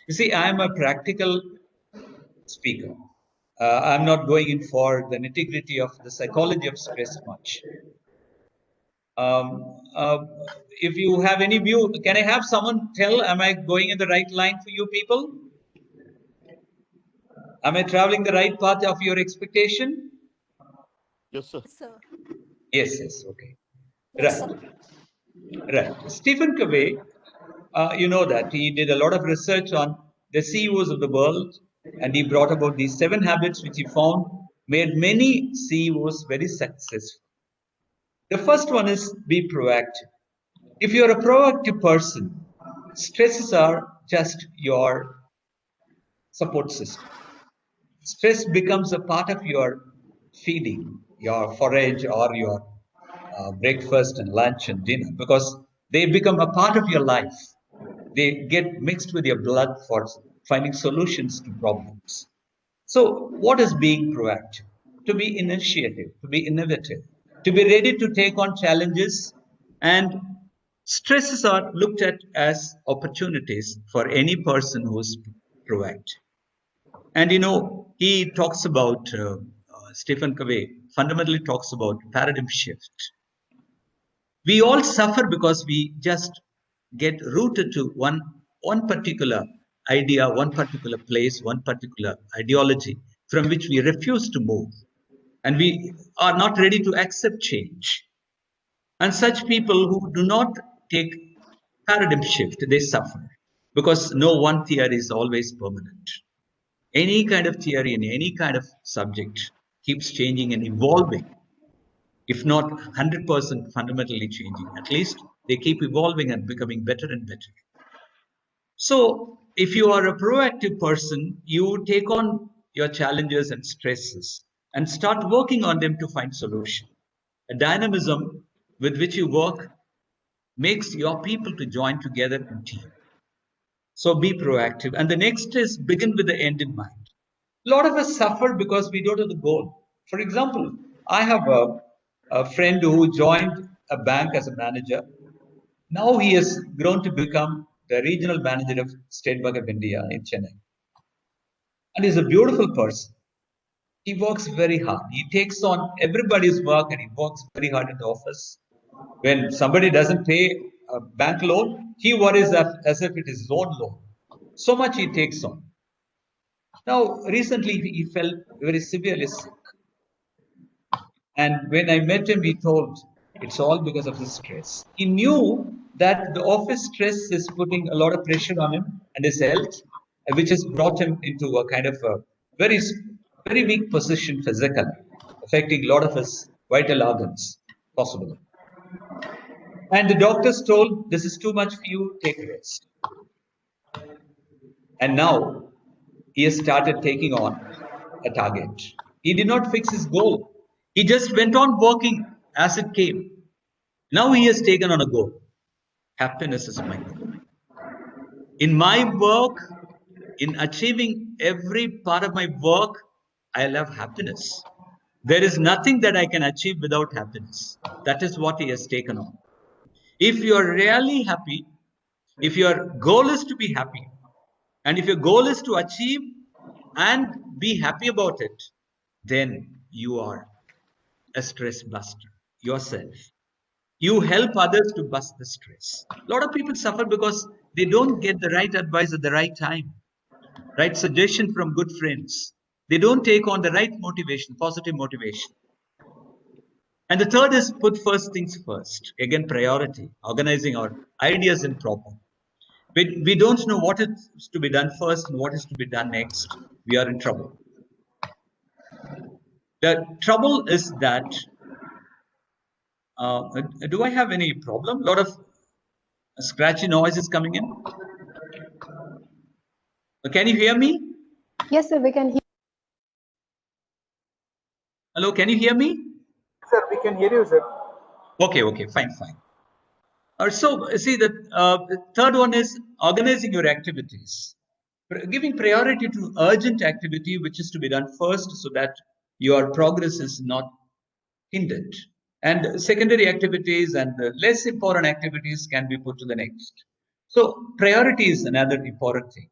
You see, I am a practical speaker. I'm not going in for the nitty-gritty of the psychology of stress much. If you have any view, can I have someone tell, am I going in the right line for you people? Am I traveling the right path of your expectation? Yes, sir. Yes, okay. Right. Stephen Covey, you know that he did a lot of research on the CEOs of the world, and he brought about these 7 habits which he found made many CEOs very successful. The first one is be proactive. If you're a proactive person, stresses are just your support system. Stress becomes a part of your feeding, your forage or your breakfast and lunch and dinner because they become a part of your life. They get mixed with your blood for finding solutions to problems. So, what is being proactive? To be initiative, to be innovative, to be ready to take on challenges, and stresses are looked at as opportunities for any person who is proactive. And he talks about Stephen Covey fundamentally talks about paradigm shift. We all suffer because we just get rooted to one particular idea, one particular place, one particular ideology from which we refuse to move. And we are not ready to accept change. And such people who do not take paradigm shift, they suffer because no one theory is always permanent. Any kind of theory in any kind of subject keeps changing and evolving. If not 100% fundamentally changing, at least they keep evolving and becoming better and better. So, if you are a proactive person, you take on your challenges and stresses and start working on them to find solution. A dynamism with which you work makes your people to join together in team. So be proactive. And the next is begin with the end in mind. A lot of us suffer because we don't have the goal. For example, I have a friend who joined a bank as a manager. Now he has grown to become the regional manager of State Bank of India in Chennai. And he's a beautiful person. He works very hard. He takes on everybody's work and he works very hard in the office. When somebody doesn't pay a bank loan, he worries as if it is his own loan. So much he takes on. Now, recently he fell very severely sick. And when I met him, he told it's all because of the stress. He knew that the office stress is putting a lot of pressure on him and his health, which has brought him into a kind of a very, very weak position physically, affecting a lot of his vital organs, possibly. And the doctors told, this is too much for you, take a rest. And now he has started taking on a target. He did not fix his goal. He just went on working as it came. Now he has taken on a goal. Happiness is my goal. In my work, in achieving every part of my work, I love happiness. There is nothing that I can achieve without happiness. That is what he has taken on. If you are really happy, if your goal is to be happy, and if your goal is to achieve and be happy about it, then you are a stress buster yourself. You help others to bust the stress. A lot of people suffer because they don't get the right advice at the right time, right suggestion from good friends. They don't take on the right motivation, positive motivation. And the third is put first things first. Again, priority, organizing our ideas in proper. We don't know what is to be done first and what is to be done next. We are in trouble. The trouble is that, do I have any problem? A lot of scratchy noise is coming in. Can you hear me? Yes, sir, we can hear. Hello, can you hear me? Sir, we can hear you, sir. Okay, fine. So, see, the third one is organizing your activities. Giving priority to urgent activity, which is to be done first so that your progress is not hindered. And secondary activities and less important activities can be put to the next. So, priority is another important thing.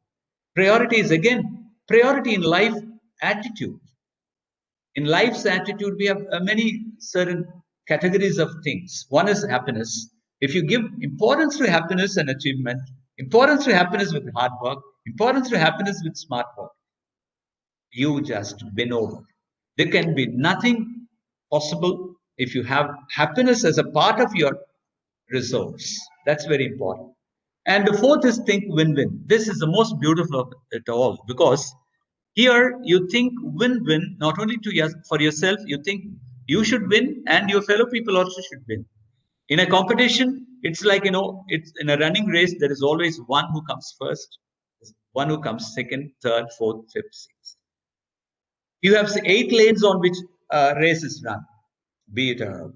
Priority is, again, priority in life attitude. In life's attitude, we have many certain categories of things. One is happiness. If you give importance to happiness and achievement, importance to happiness with hard work, importance to happiness with smart work, you just win over. There can be nothing possible if you have happiness as a part of your resource. That's very important. And the fourth is think win-win. This is the most beautiful of it all because here you think win-win, not only for yourself, you think you should win and your fellow people also should win. In a competition, it's like, it's in a running race, there is always one who comes first, one who comes second, third, fourth, fifth, sixth. You have 8 lanes on which race is run, be it a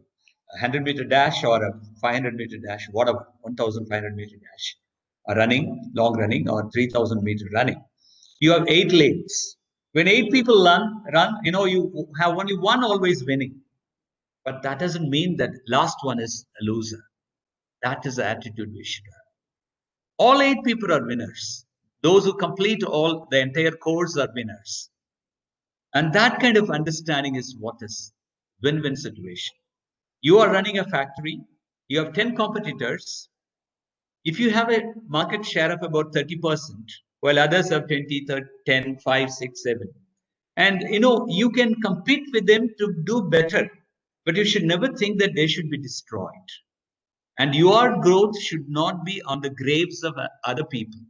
100-meter dash or a 500-meter dash, whatever, 1,500-meter dash, long running, or 3,000-meter running. You have 8 lanes. When 8 people run, you have only one always winning. But that doesn't mean that last one is a loser. That is the attitude we should have. All 8 people are winners. Those who complete the entire course are winners. And that kind of understanding is what is win-win situation. You are running a factory. You have 10 competitors. If you have a market share of about 30%, while others have 20, 30, 10, 5, 6, 7. And, you can compete with them to do better. But you should never think that they should be destroyed. And your growth should not be on the graves of other people.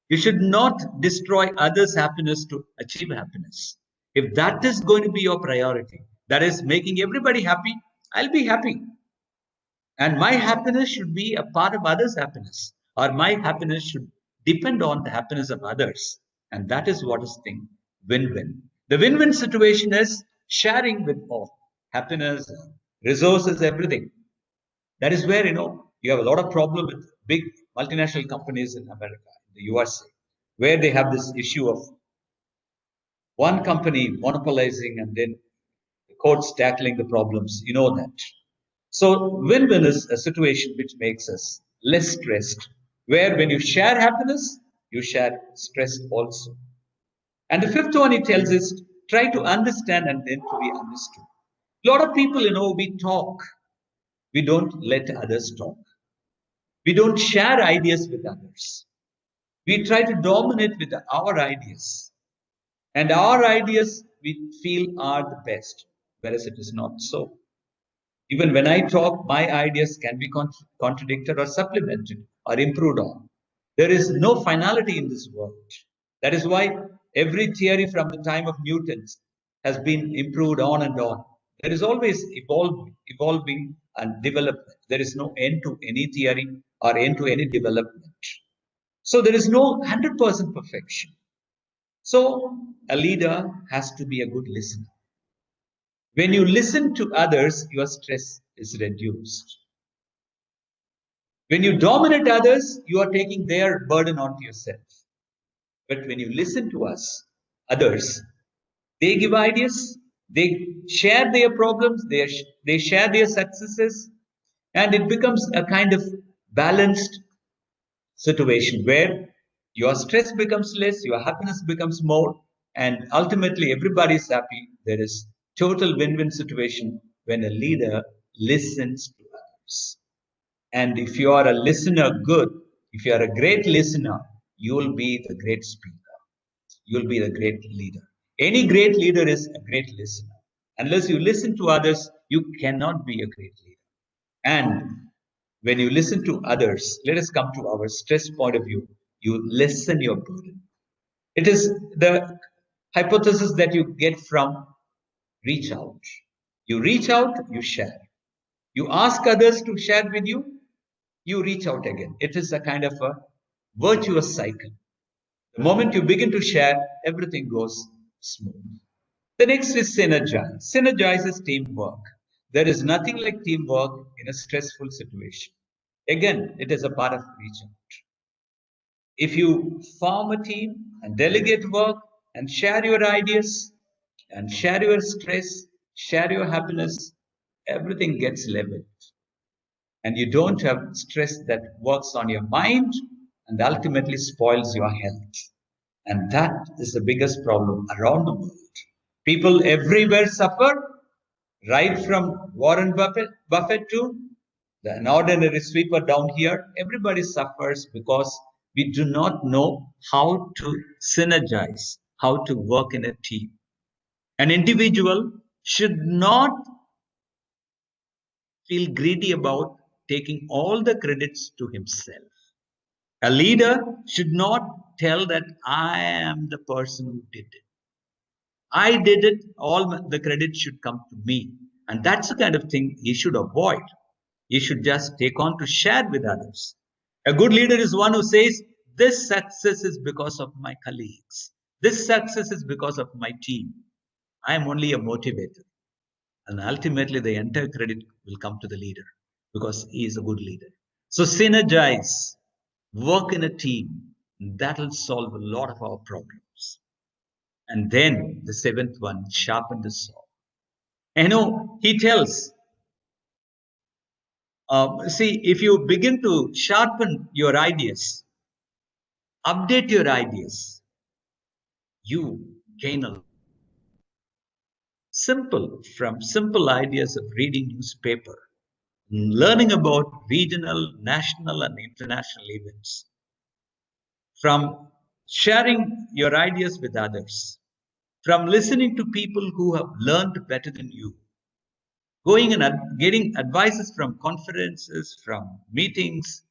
You should not destroy others' happiness to achieve happiness. If that is going to be your priority, that is making everybody happy, I'll be happy. And my happiness should be a part of others' happiness, or my happiness should depend on the happiness of others. And that is what is the win-win. The win-win situation is sharing with all, happiness, resources, everything. That is where, you have a lot of problem with big multinational companies in America, the USA, where they have this issue of one company monopolizing and then the courts tackling the problems. You know that. So win-win is a situation which makes us less stressed, where when you share happiness, you share stress also. And the fifth one, it tells us, try to understand and then to be understood. A lot of people, we talk. We don't let others talk. We don't share ideas with others. We try to dominate with our ideas. And our ideas we feel are the best, whereas it is not so. Even when I talk, my ideas can be contradicted or supplemented or improved on. There is no finality in this world. That is why every theory from the time of Newton has been improved on and on. There is always evolving and development. There is no end to any theory or end to any development. So there is no 100% perfection. So a leader has to be a good listener. When you listen to others, your stress is reduced. When you dominate others, you are taking their burden onto yourself. But when you listen to others, they give ideas, they share their problems, they share their successes, and it becomes a kind of balanced situation where your stress becomes less, your happiness becomes more, and ultimately everybody is happy. There is total win-win situation when a leader listens to others. And if you are a listener good, if you are a great listener, you will be the great speaker. You will be the great leader. Any great leader is a great listener. Unless you listen to others, you cannot be a great leader. And when you listen to others, let us come to our stress point of view. You lessen your burden. It is the hypothesis that you get from reach out. You reach out, you share. You ask others to share with you, you reach out again. It is a kind of a virtuous cycle. The moment you begin to share, everything goes smooth. The next is synergize. Synergize is teamwork. There is nothing like teamwork in a stressful situation. Again, it is a part of reach out. If you form a team and delegate work and share your ideas and share your stress, share your happiness, everything gets leveled. And you don't have stress that works on your mind and ultimately spoils your health. And that is the biggest problem around the world. People everywhere suffer, right from Warren Buffett to an ordinary sweeper down here. Everybody suffers because we do not know how to synergize, how to work in a team. An individual should not feel greedy about taking all the credits to himself. A leader should not tell that I am the person who did it. I did it, all the credit should come to me. And that's the kind of thing he should avoid. He should just take on to share with others. A good leader is one who says, this success is because of my colleagues. This success is because of my team. I am only a motivator. And ultimately, the entire credit will come to the leader because he is a good leader. So synergize, work in a team. That will solve a lot of our problems. And then the seventh one, sharpen the saw. He tells, see, if you begin to sharpen your ideas, update your ideas, you gain a from simple ideas of reading newspaper, learning about regional, national, and international events, from sharing your ideas with others, from listening to people who have learned better than you, going and getting advices from conferences, from meetings,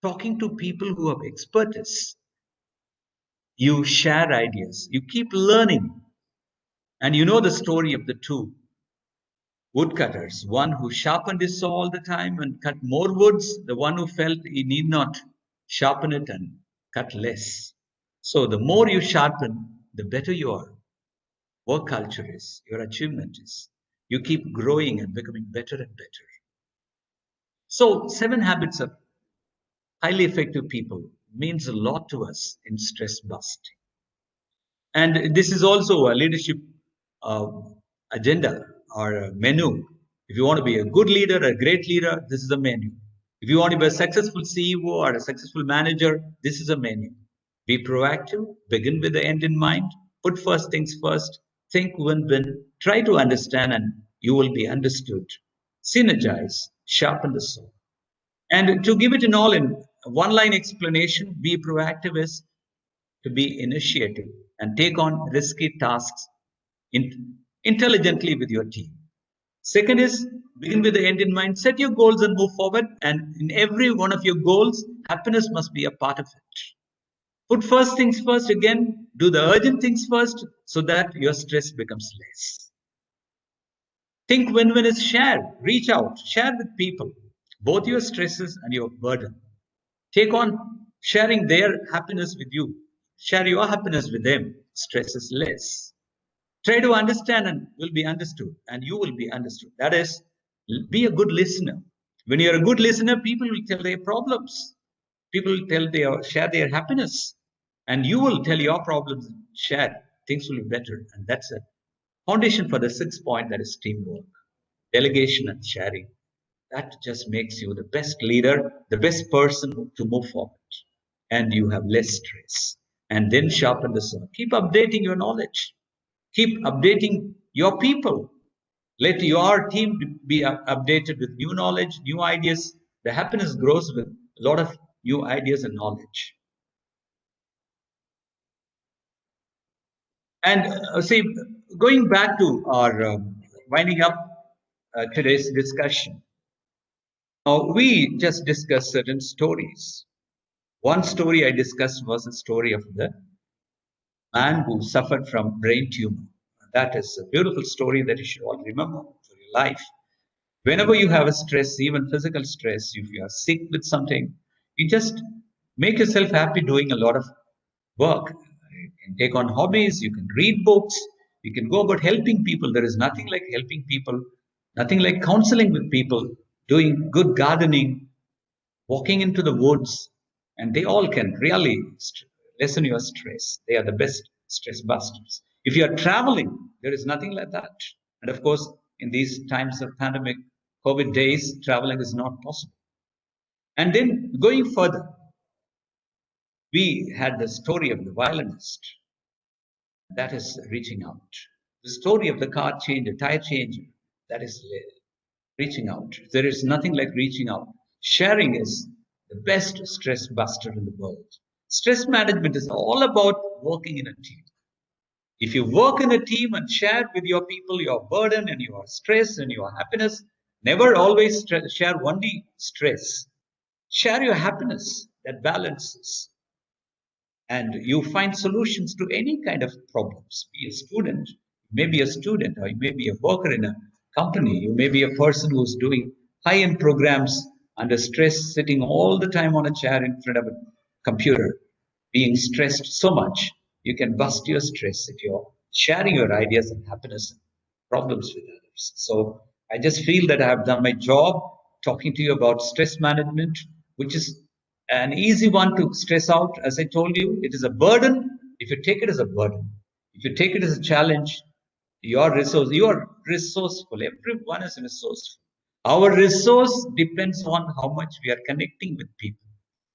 talking to people who have expertise. You share ideas, you keep learning. And you know the story of the two woodcutters, one who sharpened his saw all the time and cut more woods, the one who felt he need not sharpen it and cut less. So the more you sharpen, the better your work culture is, your achievement is. You keep growing and becoming better and better. So 7 habits of highly effective people. means a lot to us in stress busting. And this is also a leadership uh, agenda or a menu. If you want to be a good leader, a great leader, this is a menu. If you want to be a successful CEO or a successful manager, this is a menu. Be proactive, begin with the end in mind, put first things first, think win-win, try to understand, and you will be understood. Synergize, sharpen the soul. And to give it an all in one line explanation, be proactive is to be initiative and take on risky tasks intelligently with your team. Second is begin with the end in mind, set your goals and move forward. And in every one of your goals, happiness must be a part of it. Put first things first again, do the urgent things first so that your stress becomes less. Think win-win is share, reach out, share with people, both your stresses and your burden. Take on sharing their happiness with you. Share your happiness with them. Stress is less. Try to understand and will be understood, and you will be understood. That is, be a good listener. When you're a good listener, people will tell their problems. People will share their happiness, and you will tell your problems and share. Things will be better, and that's a foundation for the sixth point, that is teamwork, delegation, and sharing. That just makes you the best leader, the best person to move forward. And you have less stress. And then sharpen the sword. Keep updating your knowledge. Keep updating your people. Let your team be updated with new knowledge, new ideas. The happiness grows with a lot of new ideas and knowledge. And see, going back to our winding up today's discussion, we just discussed certain stories. One story I discussed was the story of the man who suffered from brain tumor. That is a beautiful story that you should all remember for your life. Whenever you have a stress, even physical stress, if you are sick with something, you just make yourself happy doing a lot of work. You can take on hobbies, you can read books, you can go about helping people. There is nothing like helping people, nothing like counseling with people, doing good gardening, walking into the woods, and they all can really lessen your stress. They are the best stress busters. If you are traveling, there is nothing like that. And of course, in these times of pandemic, COVID days, traveling is not possible. And then going further, we had the story of the violinist. That is reaching out. The story of the car changer, tire changer, that is reaching out. There is nothing like reaching out. Sharing is the best stress buster in the world. Stress management is all about working in a team. If you work in a team and share with your people your burden and your stress and your happiness, never always share only stress. Share your happiness, that balances. And you find solutions to any kind of problems. Be a student, you may be a student, or you may be a worker in a company, you may be a person who's doing high-end programs under stress, sitting all the time on a chair in front of a computer, being stressed so much, you can bust your stress if you're sharing your ideas and happiness and problems with others. So I just feel that I have done my job talking to you about stress management, which is an easy one to stress out. As I told you, it is a burden. If you take it as a burden, if you take it as a challenge, you are resourceful. Everyone is resourceful. Our resource depends on how much we are connecting with people.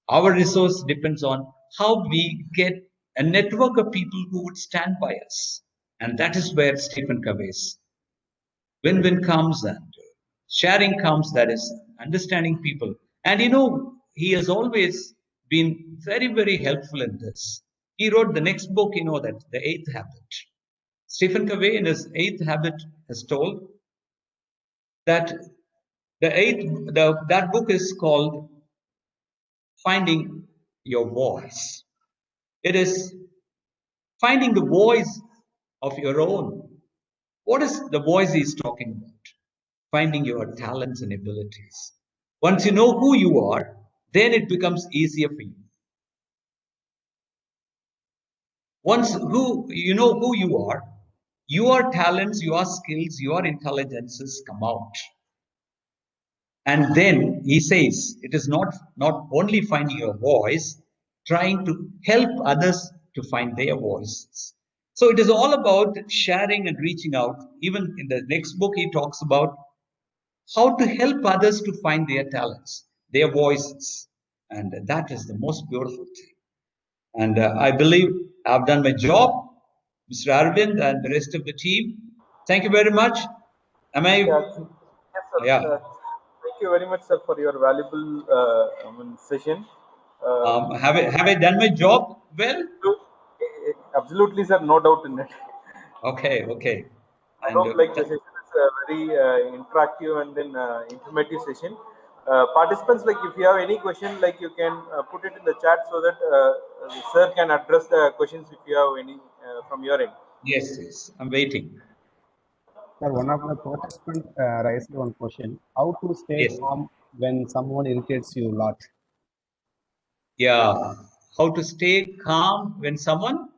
Our resource depends on how we get a network of people who would stand by us. And that is where Stephen Covey's win-win comes and sharing comes, that is understanding people. And he has always been very, very helpful in this. He wrote the next book, that The Eighth Habit. Stephen Covey in his Eighth Habit has told that that book is called Finding Your Voice. It is finding the voice of your own. What is the voice he's talking about? Finding your talents and abilities. Once you know who you are, then it becomes easier for you. Once you know who you are, your talents, your skills, your intelligences come out. And then he says, it is not only finding your voice, trying to help others to find their voices. So it is all about sharing and reaching out. Even in the next book, he talks about how to help others to find their talents, their voices. And that is the most beautiful thing. And I believe I've done my job, Mr. Arvind and the rest of the team. Thank you very much. Am I? Yes, sir. Yeah. Thank you very much, sir, for your valuable session. Have I done my job well? Absolutely, sir. No doubt in it. Okay. I And hope like the session is a very interactive and then informative session. Participants, like if you have any question, like you can put it in the chat so that the sir can address the questions if you have any from your end. yes, I'm waiting. Sir, one of the participants raised one question: how to stay Yes. calm when someone irritates you a lot? Yeah. How to stay calm when someone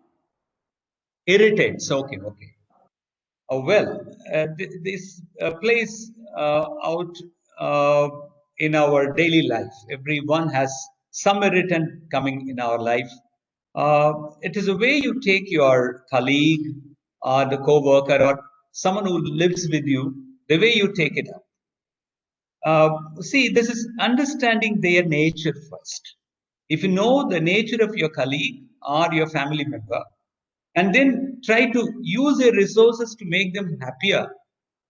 irritates. Okay. This plays out in our daily life. Everyone has some irritant coming in our life. It is a way you take your colleague or the co-worker or someone who lives with you, the way you take it up. See, this is understanding their nature first. If you know the nature of your colleague or your family member, and then try to use your resources to make them happier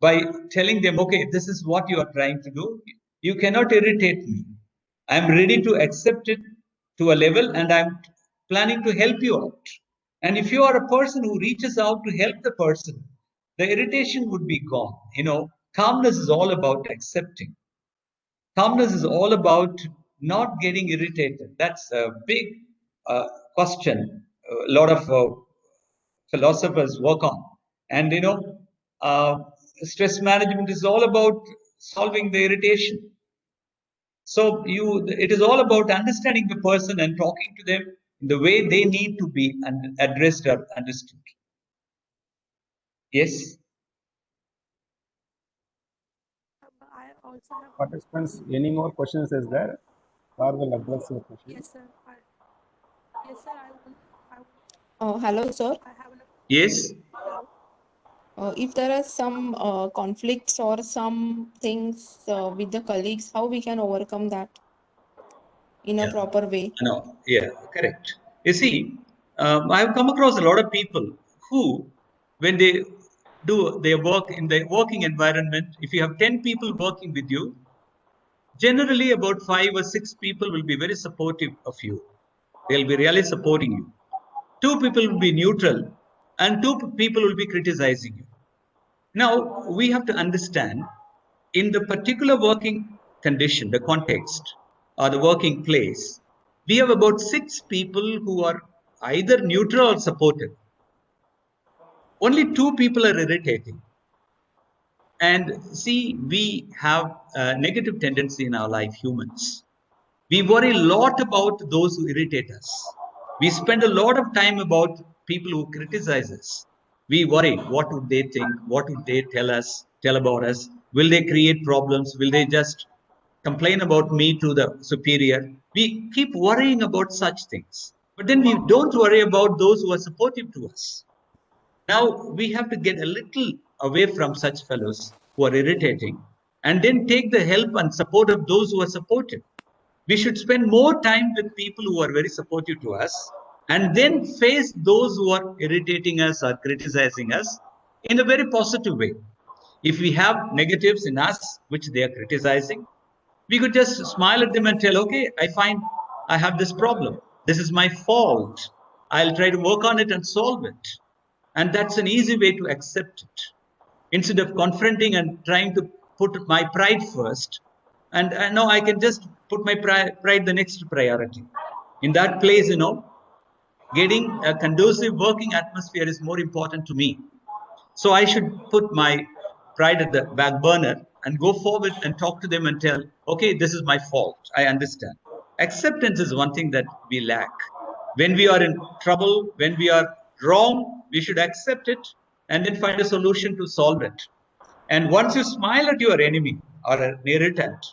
by telling them, okay, this is what you are trying to do. You cannot irritate me. I'm ready to accept it to a level and I'm planning to help you out. And if you are a person who reaches out to help the person, the irritation would be gone. Calmness is all about accepting. Calmness is all about not getting irritated. That's a big question. A lot of philosophers work on. And uh, stress management is all about solving the irritation. So it is all about understanding the person and talking to them in the way they need to be addressed or understood. Yes. I also have. Participants, any more questions is there? Or will address your question? Yes, sir. Yes, sir. I will. Hello, sir. I have. Yes. Hello. If there are some conflicts or some things with the colleagues, how we can overcome that in a Yeah. proper way? No. Yeah. Correct. You see, I've come across a lot of people who, when they do their work in the working environment, if you have 10 people working with you, generally about 5 or 6 people will be very supportive of you. They'll be really supporting you. 2 people will be neutral and 2 people will be criticizing you. Now, we have to understand in the particular working condition, the context or the working place, we have about 6 people who are either neutral or supportive. Only 2 people are irritating. And see, we have a negative tendency in our life, humans. We worry a lot about those who irritate us. We spend a lot of time about people who criticize us. We worry, what would they think? What would they tell about us? Will they create problems? Will they just complain about me to the superior? We keep worrying about such things. But then we don't worry about those who are supportive to us. Now we have to get a little away from such fellows who are irritating and then take the help and support of those who are supportive. We should spend more time with people who are very supportive to us and then face those who are irritating us or criticizing us in a very positive way. If we have negatives in us, which they are criticizing, we could just smile at them and tell, okay, I find I have this problem. This is my fault. I'll try to work on it and solve it. And that's an easy way to accept it. Instead of confronting and trying to put my pride first, and now I can just put my pride the next priority. In that place, getting a conducive working atmosphere is more important to me. So I should put my pride at the back burner and go forward and talk to them and tell, okay, this is my fault. I understand. Acceptance is one thing that we lack. When we are in trouble, when we are wrong, we should accept it and then find a solution to solve it. And once you smile at your enemy or an irritant,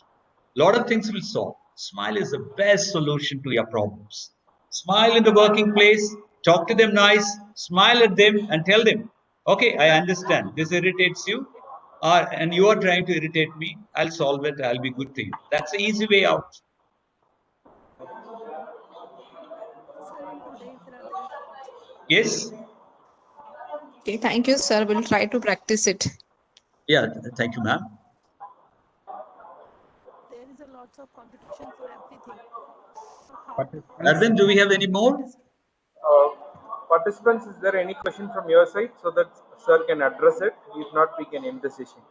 a lot of things will solve. Smile is the best solution to your problems. Smile in the working place, talk to them nice, smile at them and tell them, okay, I understand this irritates you, and you are trying to irritate me. I'll solve it. I'll be good to you. That's the easy way out. Sir, in today's era, there is Yes. Okay, thank you, sir. We'll try to practice it. Yeah. Thank you, ma'am. a lots of competition for everything. So how to Participants, Arvind, do we have any more? Uh, Participants, is there any question from your side so that sir can address it? If not, we can end the session.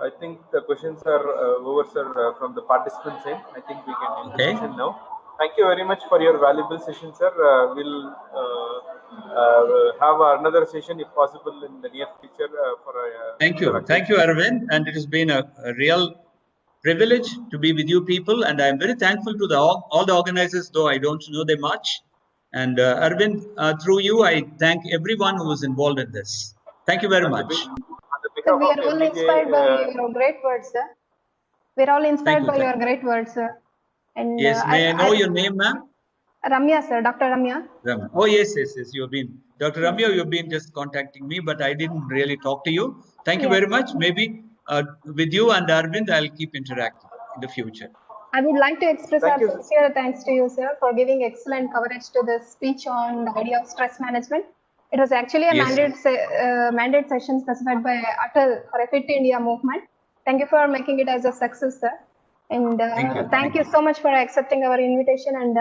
I think the questions are over, sir, from the participants end. I think we can end the Okay. session now. Thank you very much for your valuable session, sir. We'll have another session, if possible, in the near future for Thank you. another Thank you, occasion. Arvind. And it has been a real privilege to be with you people. And I'm very thankful to all the organizers, though I don't know them much. And Arvind, through you, I thank everyone who was involved in this. Thank you very On much. the Sir, behalf we of are all MBJ, inspired by your great words, sir. We're all Thank inspired you. by your great words, sir. And Yes, may I know your name, ma'am? Ramya, sir, Dr. Ramya. Ramya. Oh, yes. You've been, Dr. Ramya, you've been just contacting me, but I didn't really talk to you. Thank you Yes. very much. Maybe with you and Arvind, I'll keep interacting in the future. I would like to express Thank our you. sincere thanks to you, sir, for giving excellent coverage to this speech on the idea of stress management. It was actually a Yes. mandate session specified by Atal for a Fit India movement. Thank you for making it as a success, sir. And thank you so much for accepting our invitation and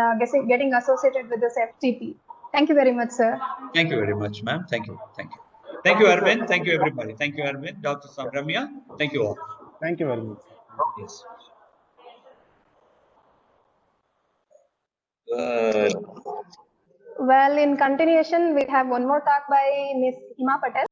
getting associated with this FTP. Thank you very much, sir. Thank you very much, ma'am. Thank you. Thank you, Arvind. Thank you, everybody. Thank you, Arvind. Dr. Ramya. Thank you all. thank you very much. Yes. Well, in continuation, we have one more talk by Ms. Hima Patel.